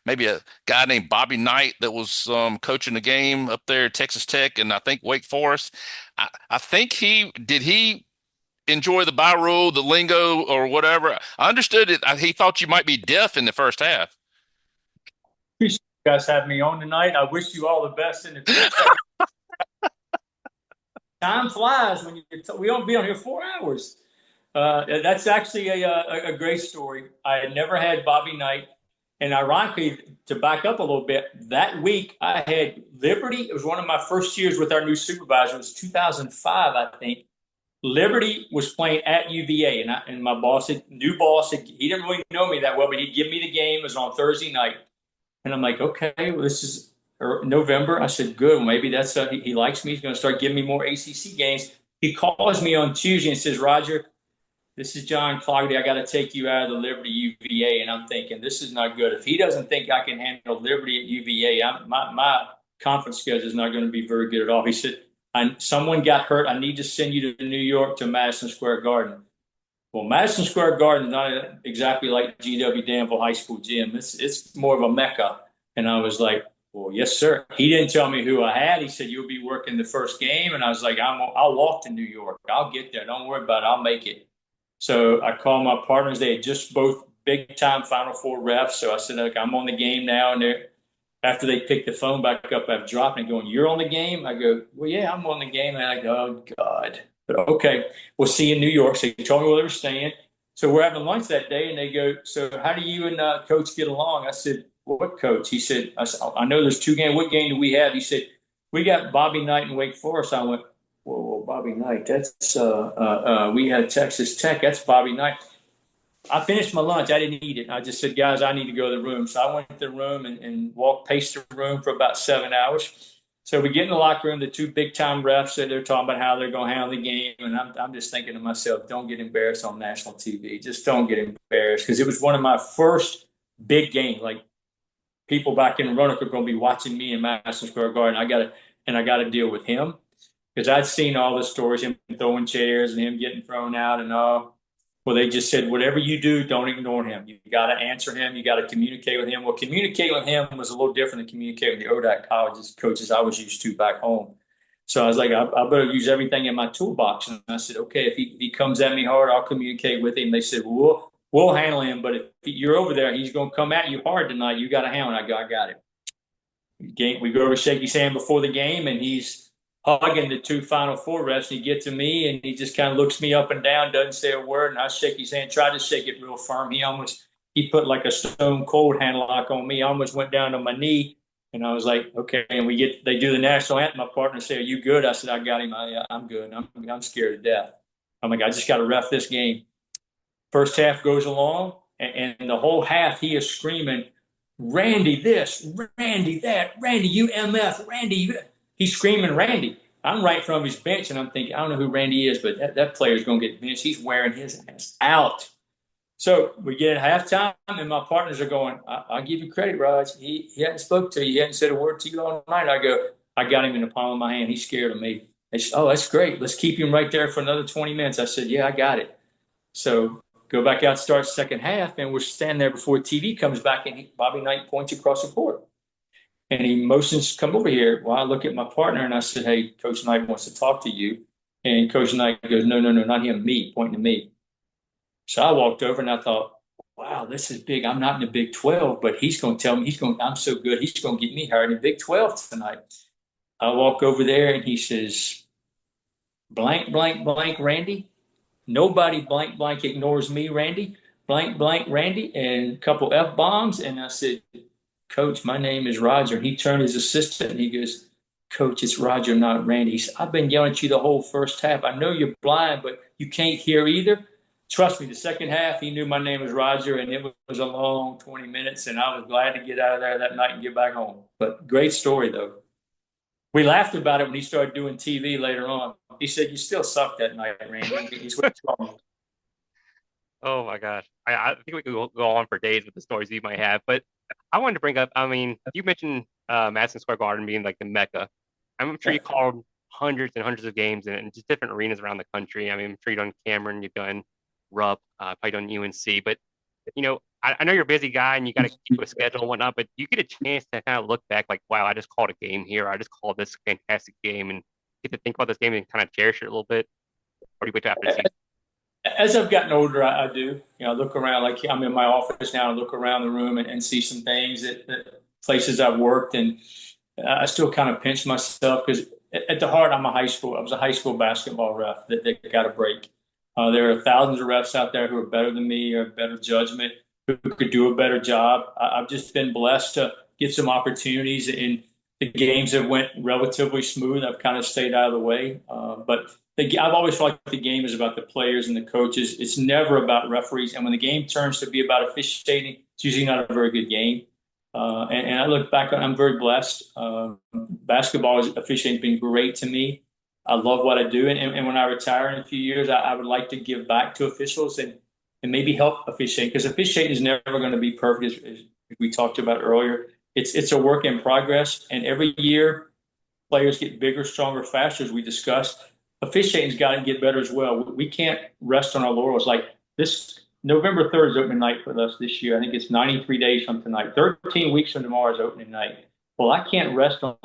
maybe a guy named Bobby Knight that was coaching the game up there at Texas Tech, and I think Wake Forest. I think he enjoy the by rule, the lingo, or whatever. I understood it. He thought you might be deaf in the first half. Appreciate you guys having me on tonight. I wish you all the best in the future. Time flies when we don't be on here 4 hours. That's actually a great story. I had never had Bobby Knight. And ironically, to back up a little bit, that week I had Liberty. It was one of my first years with our new supervisor. It was 2005, I think. Liberty was playing at UVA, and my new boss, he didn't really know me that well, but he'd give me the game. It was on Thursday night. And I'm like, okay, well, this is November. I said, good. Well, maybe that's he likes me. He's going to start giving me more ACC games. He calls me on Tuesday and says, "Roger, this is John Cloggedy. I got to take you out of the Liberty UVA." And I'm thinking, this is not good. If he doesn't think I can handle Liberty at UVA, my conference schedule is not going to be very good at all. He said, "Someone got hurt. I need to send you to New York to Madison Square Garden." Well, Madison Square Garden is not exactly like GW Danville High School gym. It's more of a mecca. And I was like, Well, yes, sir. He didn't tell me who I had. He said, you'll be working the first game. And I was like, I'll walk to New York. I'll get there. Don't worry about it. I'll make it. So I called my partners. They had just both big time Final Four refs. So I said, look, I'm on the game now. And after they picked the phone back up, I've dropped and going, you're on the game? I go, well, yeah, I'm on the game. And I go, oh, God. But okay, we'll see you in New York. So he told me where they were staying. So we're having lunch that day. And they go, so how do you and Coach get along? I said, what coach? He said, I know there's two games. What game do we have? He said, we got Bobby Knight and Wake Forest. I went, whoa, Bobby Knight. That's we had Texas Tech. That's Bobby Knight. I finished my lunch. I didn't eat it. I just said, guys, I need to go to the room. So I went to the room and paced the room for about 7 hours. So we get in the locker room. The two big time refs, they're talking about how they're going to handle the game. And I'm just thinking to myself, don't get embarrassed on national TV. Just don't get embarrassed, because it was one of my first big games. Like, people back in Roanoke are going to be watching me in Madison Square Garden. I got to deal with him, because I'd seen all the stories, him throwing chairs and him getting thrown out and all. Well, they just said, whatever you do, don't ignore him. You got to answer him. You got to communicate with him. Well, communicate with him was a little different than communicating with the ODAC colleges coaches I was used to back home. So I was like, I better use everything in my toolbox. And I said, okay, if he comes at me hard, I'll communicate with him. They said, well, we'll handle him. But if you're over there, he's going to come at you hard tonight. You got to handle it. I got it. We go over to shake his hand before the game, and he's hugging the two Final Four refs. And he gets to me, and he just kind of looks me up and down, doesn't say a word. And I shake his hand, tried to shake it real firm. He put like a stone cold hand lock on me. I almost went down to my knee. And I was like, okay. And they do the national anthem. My partner said, are you good? I said, I got him. I'm good. I'm scared to death. I'm like, I just got to ref this game. First half goes along, and the whole half he is screaming, Randy this, Randy that, Randy UMF, Randy. He's screaming Randy. I'm right from his bench, and I'm thinking, I don't know who Randy is, but that player's going to get benched. He's wearing his ass out. So we get at halftime, and my partners are going, I'll give you credit, Raj. He hadn't spoke to you. He hadn't said a word to you all night. I go, I got him in the palm of my hand. He's scared of me. They said, oh, that's great. Let's keep him right there for another 20 minutes. I said, yeah, I got it. So go back out, start second half, and we're standing there before TV comes back, and Bobby Knight points across the court. And he motions, come over here. Well, I look at my partner, and I said, hey, Coach Knight wants to talk to you. And Coach Knight goes, no, not him, me, pointing to me. So I walked over, and I thought, wow, this is big. I'm not in the Big 12, but he's going to tell me, I'm so good, he's going to get me hired in the Big 12 tonight. I walk over there, and he says, blank, blank, blank, Randy. Nobody blank, blank ignores me, Randy. Blank, blank, Randy, and a couple F-bombs. And I said, Coach, my name is Roger. And he turned his assistant, and he goes, Coach, it's Roger, not Randy. He said, I've been yelling at you the whole first half. I know you're blind, but you can't hear either. Trust me, the second half, he knew my name was Roger, and it was a long 20 minutes, and I was glad to get out of there that night and get back home. But great story, though. We laughed about it when he started doing TV later on. He said, you still suck that night, Randy. He's what he told me. Oh my gosh. I think we could go on for days with the stories you might have, but I wanted to bring up, I mean, you mentioned Madison Square Garden being like the Mecca. I'm sure you called hundreds and hundreds of games in just different arenas around the country. I mean, I'm sure you've done Cameron, you've done Rupp, probably done UNC, but I know you're a busy guy and you got to keep a schedule and whatnot, but you get a chance to kind of look back like, wow, I just called a game here. I just called this fantastic game, and get to think about this game and kind of cherish it a little bit. Or do you wait till after the season? As I've gotten older, I do. I look around, like I'm in my office now, and look around the room and see some things that places I've worked, and I still kind of pinch myself, because at the heart, I was a high school basketball ref that got a break. There are thousands of refs out there who are better than me, or better judgment, who could do a better job. I've just been blessed to get some opportunities, and the games have went relatively smooth. I've kind of stayed out of the way, but I've always felt like the game is about the players and the coaches. It's never about referees. And when the game turns to be about officiating, it's usually not a very good game. And I look back, I'm very blessed. Basketball officiating has been great to me. I love what I do. And when I retire in a few years, I would like to give back to officials and maybe help officiate, because officiating is never going to be perfect, as we talked about earlier. It's a work in progress. And every year, players get bigger, stronger, faster, as we discussed. Officiating's got to get better as well. We can't rest on our laurels. Like this November 3rd is opening night for us this year. I think it's 93 days from tonight. 13 weeks from tomorrow is opening night. Well, I can't rest on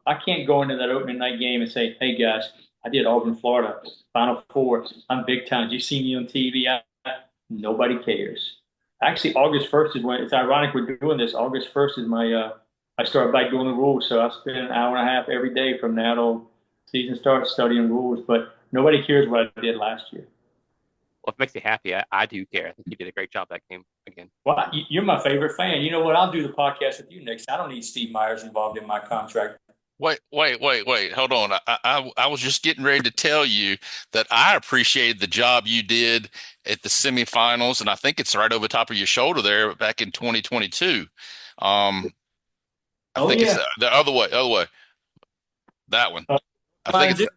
I can't go into that opening night game and say, hey guys, I did Auburn, Florida, Final Four. I'm big time. Did you see me on TV? Nobody cares. Actually, August 1st is when it's ironic we're doing this. August 1st is I start back doing the rules. So I spend an hour and a half every day from now till season starts studying rules. But nobody cares what I did last year. Well, if it makes you happy, I do care. I think you did a great job that game again. Well, you're my favorite fan. You know what? I'll do the podcast with you next. I don't need Steve Myers involved in my contract. Wait. Hold on. I was just getting ready to tell you that I appreciated the job you did at the semifinals, and I think it's right over top of your shoulder there back in 2022. Um, I Oh think it's yeah. the other way, that one. I think it's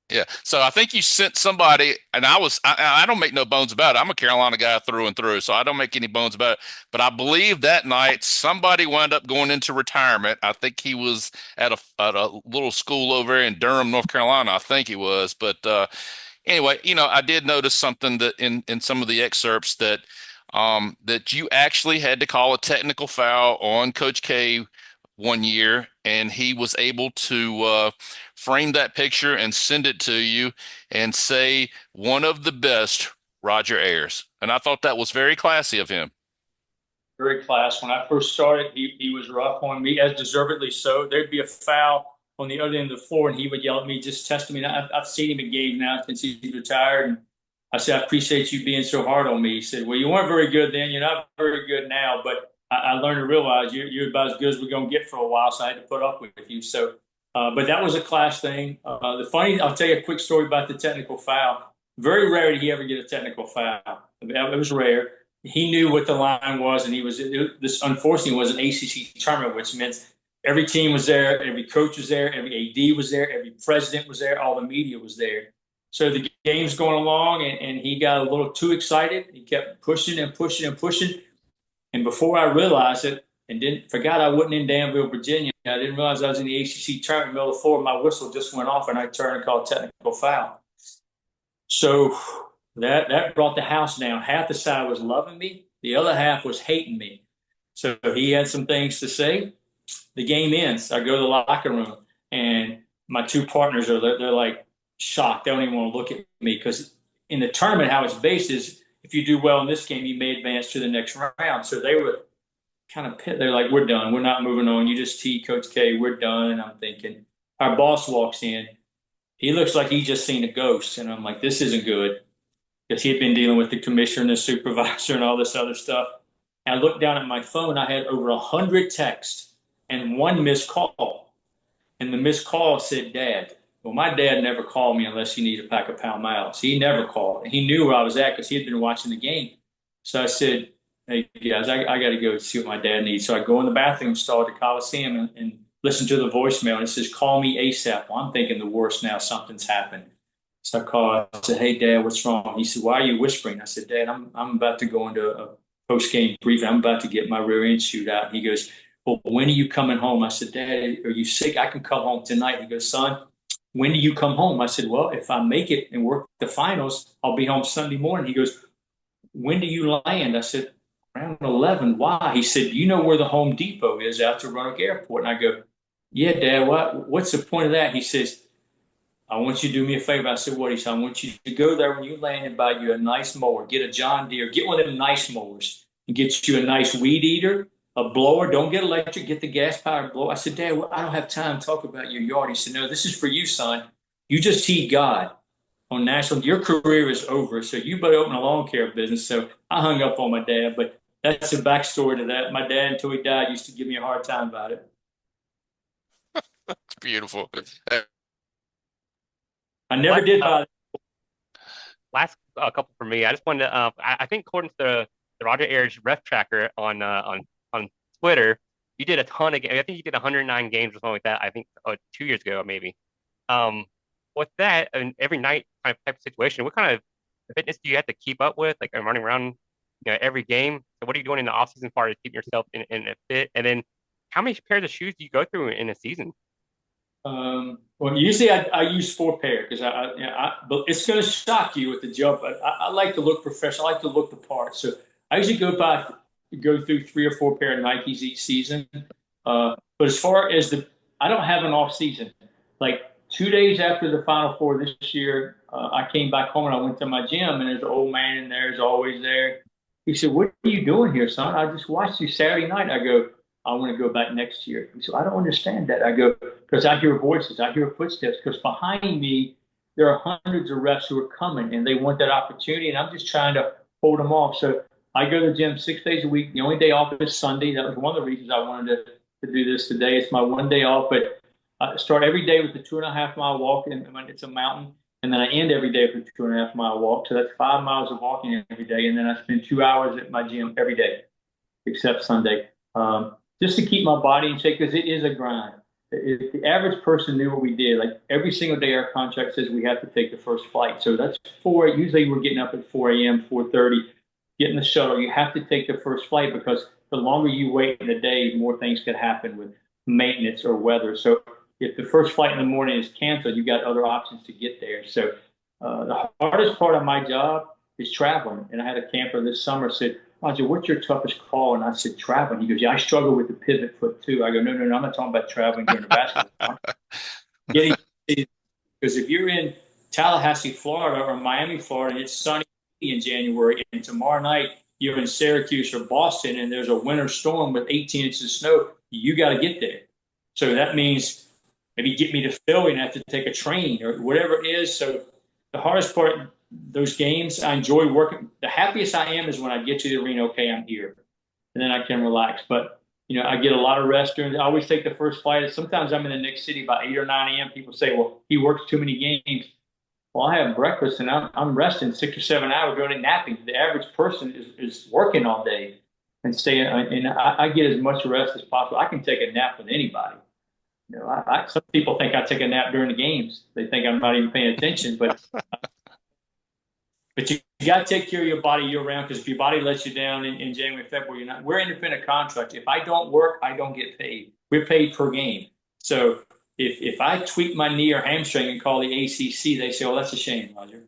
yeah. So I think you sent somebody, and I don't make no bones about it. I'm a Carolina guy through and through, so I don't make any bones about it. But I believe that night somebody wound up going into retirement. I think he was at a little school over in Durham, North Carolina. I think he was. But anyway, I did notice something that in some of the excerpts that you actually had to call a technical foul on Coach K one year, and he was able to frame that picture and send it to you and say one of the best, Roger Ayers. And I thought that was very classy of him. Very class. When I first started, he was rough on me, as deservedly so. There'd be a foul on the other end of the floor, and he would yell at me, just testing me. I've seen him in games now since he's retired. And I said, I appreciate you being so hard on me. He said, well, you weren't very good then. You're not very good now. But I learned to realize you're about as good as we're going to get for a while. So I had to put up with you. So, but that was a class thing. I'll tell you a quick story about the technical foul. Very rare did he ever get a technical foul. It was rare. He knew what the line was, and this unfortunately was an ACC tournament, which meant every team was there, every coach was there, every AD was there, every president was there, all the media was there. So the game's going along, and he got a little too excited. He kept pushing and pushing and pushing, and before I realized it, and didn't forgot I wasn't in Danville, Virginia. I didn't realize I was in the ACC tournament. In the middle of the floor, my whistle just went off, and I turned and called technical foul. So that brought the house down. Half the side was loving me, the other half was hating me. So he had some things to say. The game ends. I go to the locker room, and my two partners they're like shocked. They don't even want to look at me because in the tournament, how it's based is if you do well in this game, you may advance to the next round. So they were kind of pit. They're like, we're done. We're not moving on. You just T Coach K. We're done. And I'm thinking, our boss walks in. He looks like he just seen a ghost, and I'm like, this isn't good because he had been dealing with the commissioner and the supervisor and all this other stuff. And I looked down at my phone. I had over 100 texts and one missed call. And the missed call said, Dad. Well, my dad never called me unless he needed a pack of Pound Miles. He never called. And he knew where I was at because he had been watching the game. So I said, hey, guys, I got to go see what my dad needs. So I go in the bathroom stall at the Coliseum and listen to the voicemail. And it says, call me ASAP. Well, I'm thinking the worst now. Something's happened. So I called. I said, hey, Dad, what's wrong? He said, why are you whispering? I said, Dad, I'm about to go into a post-game briefing. I'm about to get my rear end shoot out. He goes, well, when are you coming home? I said, Dad, are you sick? I can come home tonight. He goes, son, when do you come home? I said, well, if I make it and work the finals, I'll be home Sunday morning. He goes, when do you land? I said, around 11. Why? He said, you know where the Home Depot is out to Roanoke Airport. And I go, yeah, Dad, what's the point of that? He says, I want you to do me a favor. I said, what? He said, I want you to go there when you land and buy you a nice mower. Get a John Deere. Get one of them nice mowers and get you a nice weed eater, a blower. Don't get electric. Get the gas-powered blower. I said, Dad, I don't have time to talk about your yard. He said, no, this is for you, son. You just heed God on national. Your career is over, so you better open a lawn care business. So I hung up on my dad, but that's the backstory to that. My dad, until he died, used to give me a hard time about it. It's beautiful. I never did buy it. Last couple for me. I just wanted to. I think according to the Roger Ayers ref tracker on Twitter, you did a ton of games. I think you did 109 games or something like that. I think 2 years ago maybe. With that and every night kind of type of situation, what kind of fitness do you have to keep up with? Like I'm running around, every game. So what are you doing in the off season part of keeping yourself in a fit? And then how many pairs of shoes do you go through in a season? Well, usually I use 4 pair because but it's going to shock you with the jump. I like to look professional. I like to look the part. So I usually go through 3 or 4 pair of Nikes each season. But as far as I don't have an off season. Like 2 days after the Final Four this year, I came back home and I went to my gym, and there's an old man in there, is always there. He said, "What are you doing here, son?" I just watched you Saturday night. I go, "I want to go back next year." He said, "I don't understand that." I go, "Because I hear voices, I hear footsteps. Because behind me, there are hundreds of refs who are coming, and they want that opportunity, and I'm just trying to hold them off." So I go to the gym 6 days a week. The only day off is Sunday. That was one of the reasons I wanted to do this today. It's my one day off, but I start every day with a 2.5 mile walk, and it's a mountain. And then I end every day with a 2.5 mile walk. So that's 5 miles of walking every day. And then I spend 2 hours at my gym every day, except Sunday, just to keep my body in shape because it is a grind. If the average person knew what we did, like every single day, our contract says we have to take the first flight. So that's four. Usually we're getting up at 4 a.m., 4:30, getting the shuttle. You have to take the first flight because the longer you wait in the day, more things could happen with maintenance or weather. So if the first flight in the morning is canceled, you got other options to get there. So the hardest part of my job is traveling. And I had a camper this summer said, "Roger, what's your toughest call?" And I said, "Traveling." He goes, "Yeah, I struggle with the pivot foot too." I go, "No, no, no, I'm not talking about traveling during the basketball. Getting because if you're in Tallahassee, Florida, or Miami, Florida, and it's sunny in January, and tomorrow night you're in Syracuse or Boston, and there's a winter storm with 18 inches of snow, you got to get there. So that means maybe get me to Philly and have to take a train or whatever it is. So the hardest part, those games, I enjoy working. The happiest I am is when I get to the arena. Okay, I'm here, and then I can relax. But I get a lot of rest during. I always take the first flight. Sometimes I'm in the next city by 8 or 9 a.m. People say, "Well, he works too many games." Well, I have breakfast and I'm resting 6 or 7 hours, going napping. The average person is working all day and staying. And I get as much rest as possible. I can take a nap with anybody. Some people think I take a nap during the games. They think I'm not even paying attention, but you got to take care of your body year round because if your body lets you down in January, February, you're not. We're independent contractors. If I don't work, I don't get paid. We're paid per game. So if I tweak my knee or hamstring and call the ACC, they say, "Oh, that's a shame, Roger."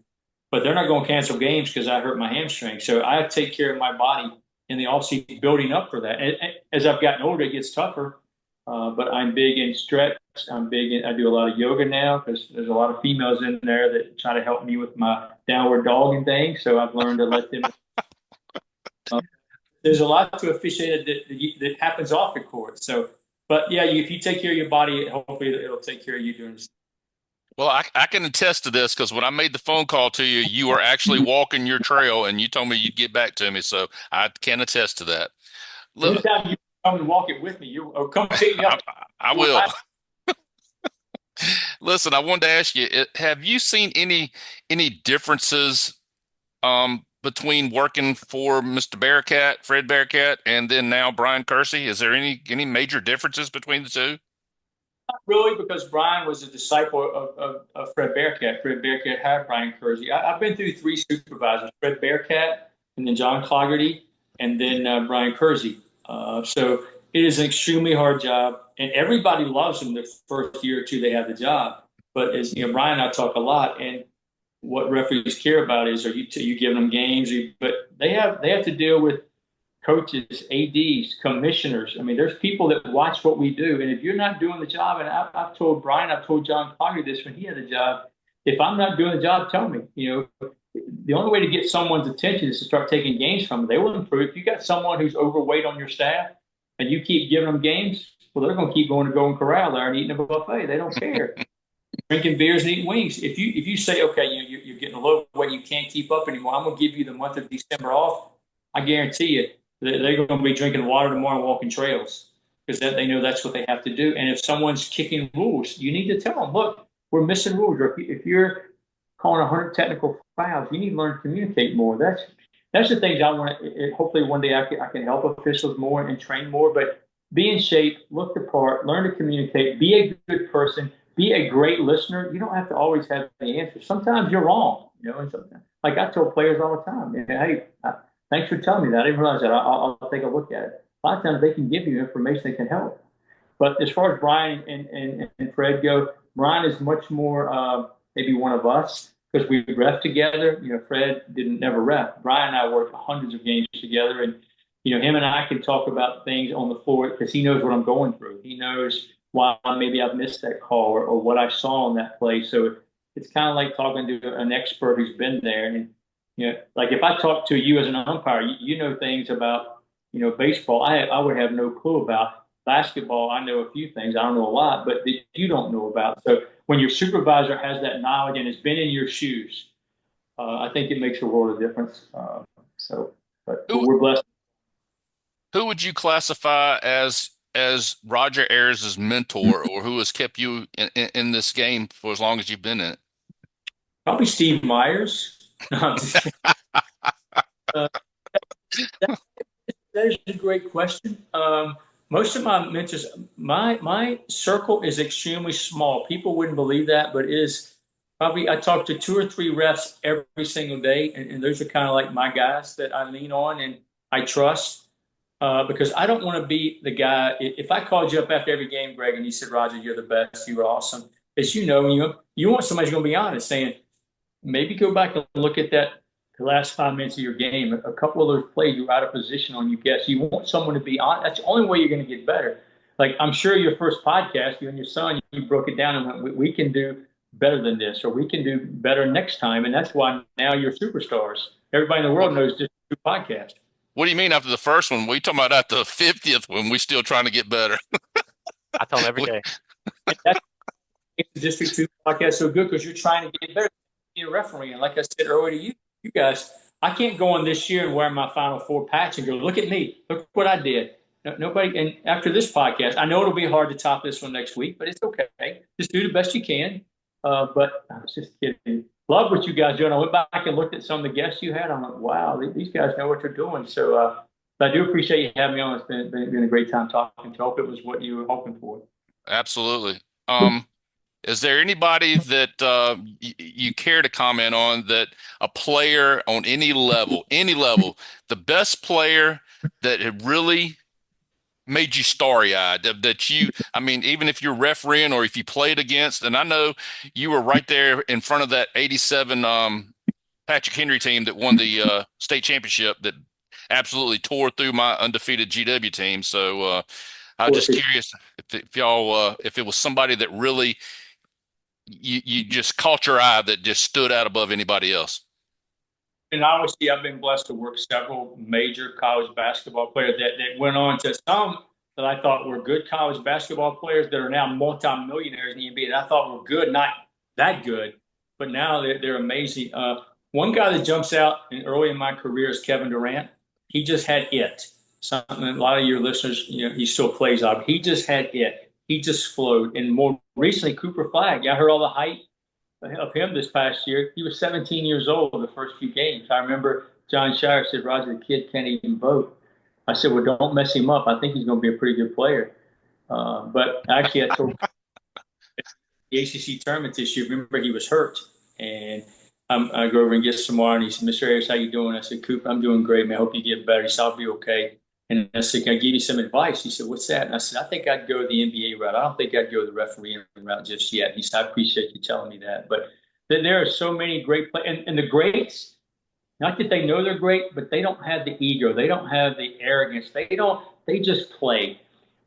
But they're not going to cancel games because I hurt my hamstring. So I have to take care of my body in the offseason, building up for that. And as I've gotten older, it gets tougher. But I'm big in stretch. I do a lot of yoga now because there's a lot of females in there that try to help me with my downward dog and things. So I've learned to let them. There's a lot to officiate that happens off the court. So, but yeah, if you take care of your body, hopefully it'll take care of you during the season. Well, I can attest to this because when I made the phone call to you, you were actually walking your trail and you told me you'd get back to me. So I can attest to that. Look, Anytime you come and walk it with me, or come pick me up. I will. Listen, I wanted to ask you, have you seen any differences between working for Mr. Bearcat, Fred Bearcat, and then now Brian Kersey? Is there any major differences between the two? Not really, because Brian was a disciple of Fred Bearcat. Fred Bearcat had Brian Kersey. I've been through three supervisors: Fred Bearcat, and then John Clougherty, and then Brian Kersey. So it is an extremely hard job, and everybody loves them the first year or two they have the job. But as Brian and I talk a lot, and what referees care about is are you giving them games? But they have to deal with coaches, ADs, commissioners. I mean, there's people that watch what we do, and if you're not doing the job, and I've told Brian, I've told John Clougherty this when he had a job. If I'm not doing the job, tell me. The only way to get someone's attention is to start taking games from them. They will improve. If you got someone who's overweight on your staff and you keep giving them games, well, they're going to keep going to Golden Corral there and eating a buffet. They don't care. Drinking beers and eating wings. If you say, okay, you're getting a low weight, you can't keep up anymore, I'm going to give you the month of December off. I guarantee you, they're going to be drinking water tomorrow and walking trails because they know that's what they have to do. And if someone's kicking rules, you need to tell them, look, we're missing rules. Or if you're calling 100 technical fouls, you need to learn to communicate more. That's the things I want to, hopefully one day I can help officials more and train more, but be in shape, look the part, learn to communicate, be a good person, be a great listener. You don't have to always have the answer. Sometimes you're wrong, and sometimes, like I tell players all the time, hey, thanks for telling me that. I didn't realize that. I'll take a look at it. A lot of times they can give you information that can help. But as far as Brian and Fred go, Brian is much more maybe one of us because we ref together. Fred didn't never ref. Brian and I worked hundreds of games together, and him and I can talk about things on the floor because he knows what I'm going through. He knows why maybe I've missed that call or what I saw on that play. So it's kind of like talking to an expert who's been there. And, like if I talk to you as an umpire, you know things about, baseball I would have no clue about. Basketball, I know a few things. I don't know a lot, but that you don't know about. So when your supervisor has that knowledge and has been in your shoes, I think it makes a world of difference. But Who we're blessed. who would you classify as Roger Ayers' mentor, or who has kept you in this game for as long as you've been in it? Probably Steve Myers. No, uh, that, that is a great question. Most of my mentors, my circle is extremely small. People wouldn't believe that, but it is probably I talk to 2 or 3 refs every single day, and those are kind of like my guys that I lean on and I trust. Because I don't want to be the guy. If I called you up after every game, Greg, and you said, "Roger, you're the best. You were awesome," as you want somebody who's going to be honest, saying, maybe go back and look at the last 5 minutes of your game. A couple of those plays you were out of position on, you guess. You want someone to be on. That's the only way you're going to get better. Like I'm sure your first podcast, you and your son, you broke it down and went, we can do better than this, or we can do better next time. And that's why now you're superstars. Everybody in the world What, knows just do podcast. what do you mean after the first one? We talking about after the 50th one? We still trying to get better. I tell them every day. And that's the District 2 podcast so good because you're trying to get better. Be a referee. And like I said earlier to you guys, I can't go on this year and wear my Final Four patch and go, look at me. Look what I did. Nobody. And after this podcast, I know it'll be hard to top this one next week, but it's okay. Just do the best you can. But I was just kidding. Love what you guys do. And I went back and looked at some of the guests you had. I'm like, wow, these guys know what they're doing. So I do appreciate you having me on. It's been a great time talking to you. I hope it was what you were hoping for. Absolutely. Is there anybody that you care to comment on, that a player on any level, the best player that had really made you starry-eyed, that you, I mean, even if you're refereeing or if you played against, and I know you were right there in front of that 87 Patrick Henry team that won the state championship, that absolutely tore through my undefeated GW team. So I was just curious if y'all, if it was somebody that really you just caught your eye, that just stood out above anybody else. And obviously, I've been blessed to work several major college basketball players that went on to some that I thought were good college basketball players that are now multimillionaires in the NBA that I thought were good, not that good, but now they're amazing. One guy that jumps out early in my career is Kevin Durant. He just had it. Something a lot of your listeners, he still plays out. He just had it. He just flowed. And more recently, Cooper Flagg. I heard all the hype of him this past year. He was 17 years old the first few games. I remember John Shire said, Roger, the kid can't even vote. I said, well, don't mess him up. I think he's going to be a pretty good player. But actually, I told the ACC tournament this year, remember he was hurt. And I go over and get some more. And he said, Mr. Ayers, how you doing? I said, Coop, I'm doing great, man. I hope you get better. He said, I'll be okay. And I said, can I give you some advice? He said, what's that? And I said, I think I'd go the NBA route. I don't think I'd go the refereeing route just yet. He said, I appreciate you telling me that. But there are so many great players. And the greats, not that they know they're great, but they don't have the ego. They don't have the arrogance. They just play.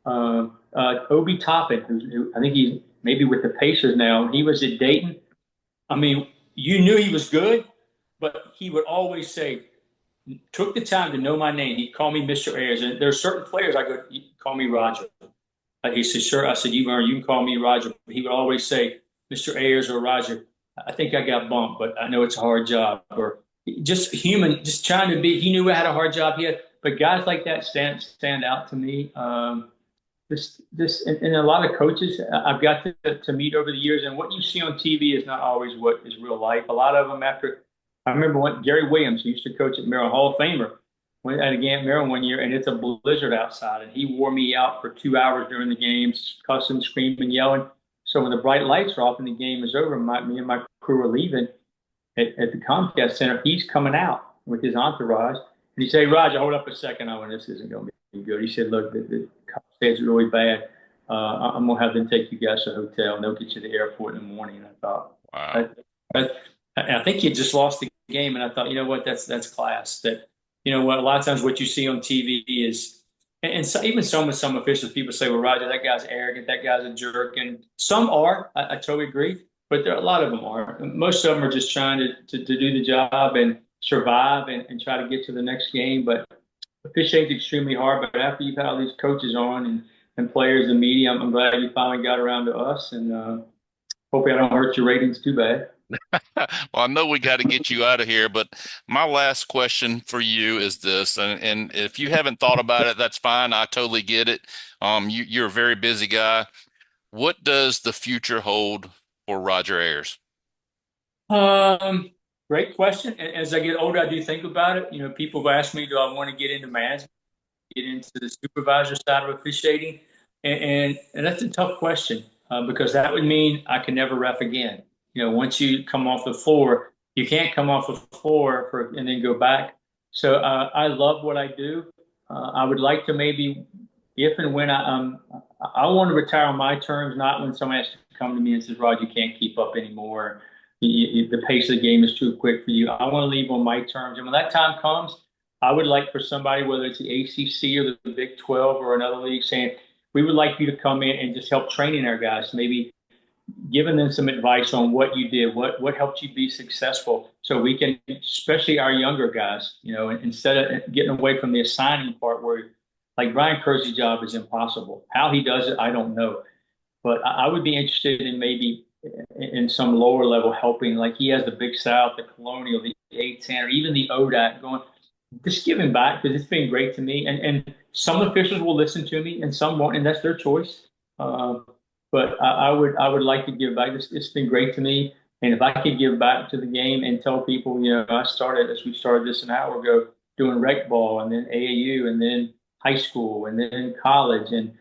Obi Toppin, who I think he's maybe with the Pacers now, he was at Dayton. I mean, you knew he was good, but he would always say, took the time to know my name. He'd call me Mr. Ayers. And there are certain players I go, call me Roger. He said, sure. I said, you can call me Roger. But he would always say, Mr. Ayers or Roger. I think I got bumped, but I know it's a hard job. Or just human, just trying to be. He knew I had a hard job. But guys like that stand out to me. And a lot of coaches I've got to meet over the years. And what you see on TV is not always what is real life. A lot of them I remember when Gary Williams, who used to coach at Maryland, Hall of Famer, went at a game at Maryland one year, and it's a blizzard outside, and he wore me out for 2 hours during the games, cussing, screaming, yelling. So when the bright lights are off and the game is over, me and my crew are leaving at the Comcast Center. He's coming out with his entourage, and he said, hey, Roger, hold up a second. I went, this isn't going to be good. He said, look, the Comcast is really bad. I'm going to have them take you guys to a hotel, and they'll get you to the airport in the morning. And I thought, Wow. I think he just lost the game, and I thought, you know what, that's class. That What a lot of times what you see on TV is, and so, even some officials, people say, "Well, Roger, that guy's arrogant, that guy's a jerk," and some are. I totally agree, but a lot of them are. Most of them are just trying to do the job and survive and try to get to the next game. But officiating's extremely hard. But after you've had all these coaches on and players and media, I'm glad you finally got around to us, and hopefully I don't hurt your ratings too bad. Well, I know we got to get you out of here, but my last question for you is this, and if you haven't thought about it, that's fine. I totally get it. You're a very busy guy. What does the future hold for Roger Ayers? Um, Great question. As I get older, I do think about it. People have asked me, do I want to get into management, get into the supervisor side of officiating? And that's a tough question because that would mean I can never ref again. Once you come off the floor, you can't come off the floor and then go back. So I love what I do. I would like to maybe, if and when I want to retire on my terms, not when somebody has to come to me and says, "Rod, you can't keep up anymore. The pace of the game is too quick for you." I want to leave on my terms, and when that time comes, I would like for somebody, whether it's the ACC or the Big 12 or another league, saying, "We would like you to come in and just help training our guys, maybe giving them some advice on what you did, what helped you be successful, so we can, especially our younger guys, instead of getting away from the assigning part where, like Brian Kersey's job is impossible. How he does it, I don't know, but I would be interested in maybe in some lower level helping, like he has the Big South, the Colonial, the A10, or even the ODAC going, just giving back because it's been great to me. And some officials will listen to me and some won't, and that's their choice. Uh, but I would like to give back. It's been great to me. And if I could give back to the game and tell people, I started as we started this an hour ago doing rec ball and then AAU and then high school and then college. And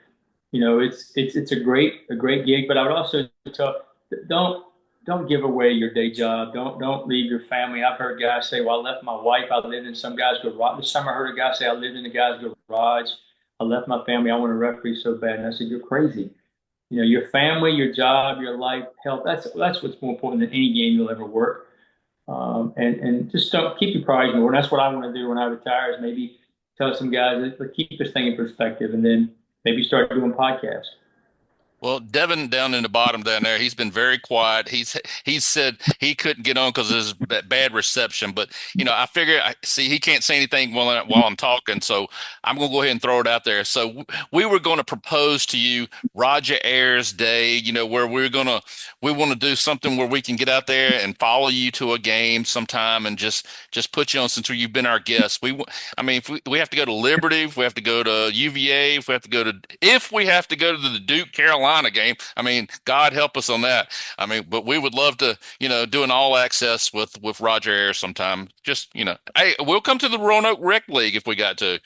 it's a great gig, but I would also tell don't don't give away your day job. Don't leave your family. I've heard guys say, "Well, I left my wife. I lived in some guy's garage." This summer, I heard a guy say, "I lived in a guy's garage. I left my family. I want to referee so bad." And I said, "You're crazy. Your family, your job, your life, health. That's what's more important than any game you'll ever work. And just don't keep your prize more. And that's what I want to do when I retire. Is maybe tell some guys, keep this thing in perspective, and then maybe start doing podcasts." Well, Devin down in the bottom down there, he's been very quiet. He's said he couldn't get on because of his bad reception. But I figure I see he can't say anything while I'm talking, so I'm gonna go ahead and throw it out there. So we were going to propose to you Roger Ayers Day, where we want to do something where we can get out there and follow you to a game sometime and just put you on since you've been our guest. I mean, if we have to go to Liberty, if we have to go to UVA, if we have to go to the Duke Carolina game, I mean, God help us on that. I mean, but we would love to, do an all access with Roger Ayers sometime. Just, hey, we'll come to the Roanoke Rec League if we got to.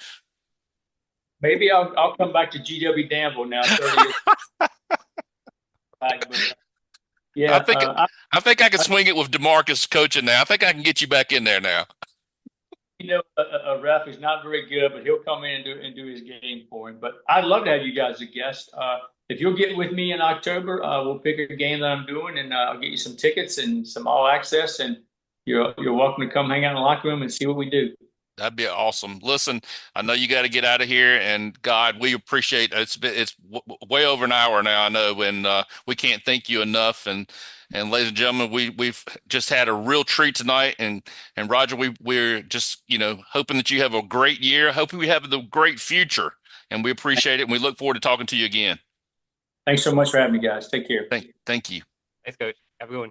Maybe I'll come back to GW Danville now, 30 years back. But I yeah, think I think I can swing it with DeMarcus coaching now. I think I can get you back in there now. a ref is not very good, but he'll come in and do his game for him. But I'd love to have you guys as a guest. If you'll get with me in October, we'll pick a game that I'm doing, and I'll get you some tickets and some all access. And you're welcome to come hang out in the locker room and see what we do. That'd be awesome. Listen, I know you got to get out of here, and God, we appreciate it's way over an hour now. I know, and we can't thank you enough. And ladies and gentlemen, we've just had a real treat tonight. And Roger, we're just hoping that you have a great year. Hoping we have the great future, and we appreciate it. And we look forward to talking to you again. Thanks so much for having me, guys. Take care. Thank you. Thanks, Coach. Have a good one.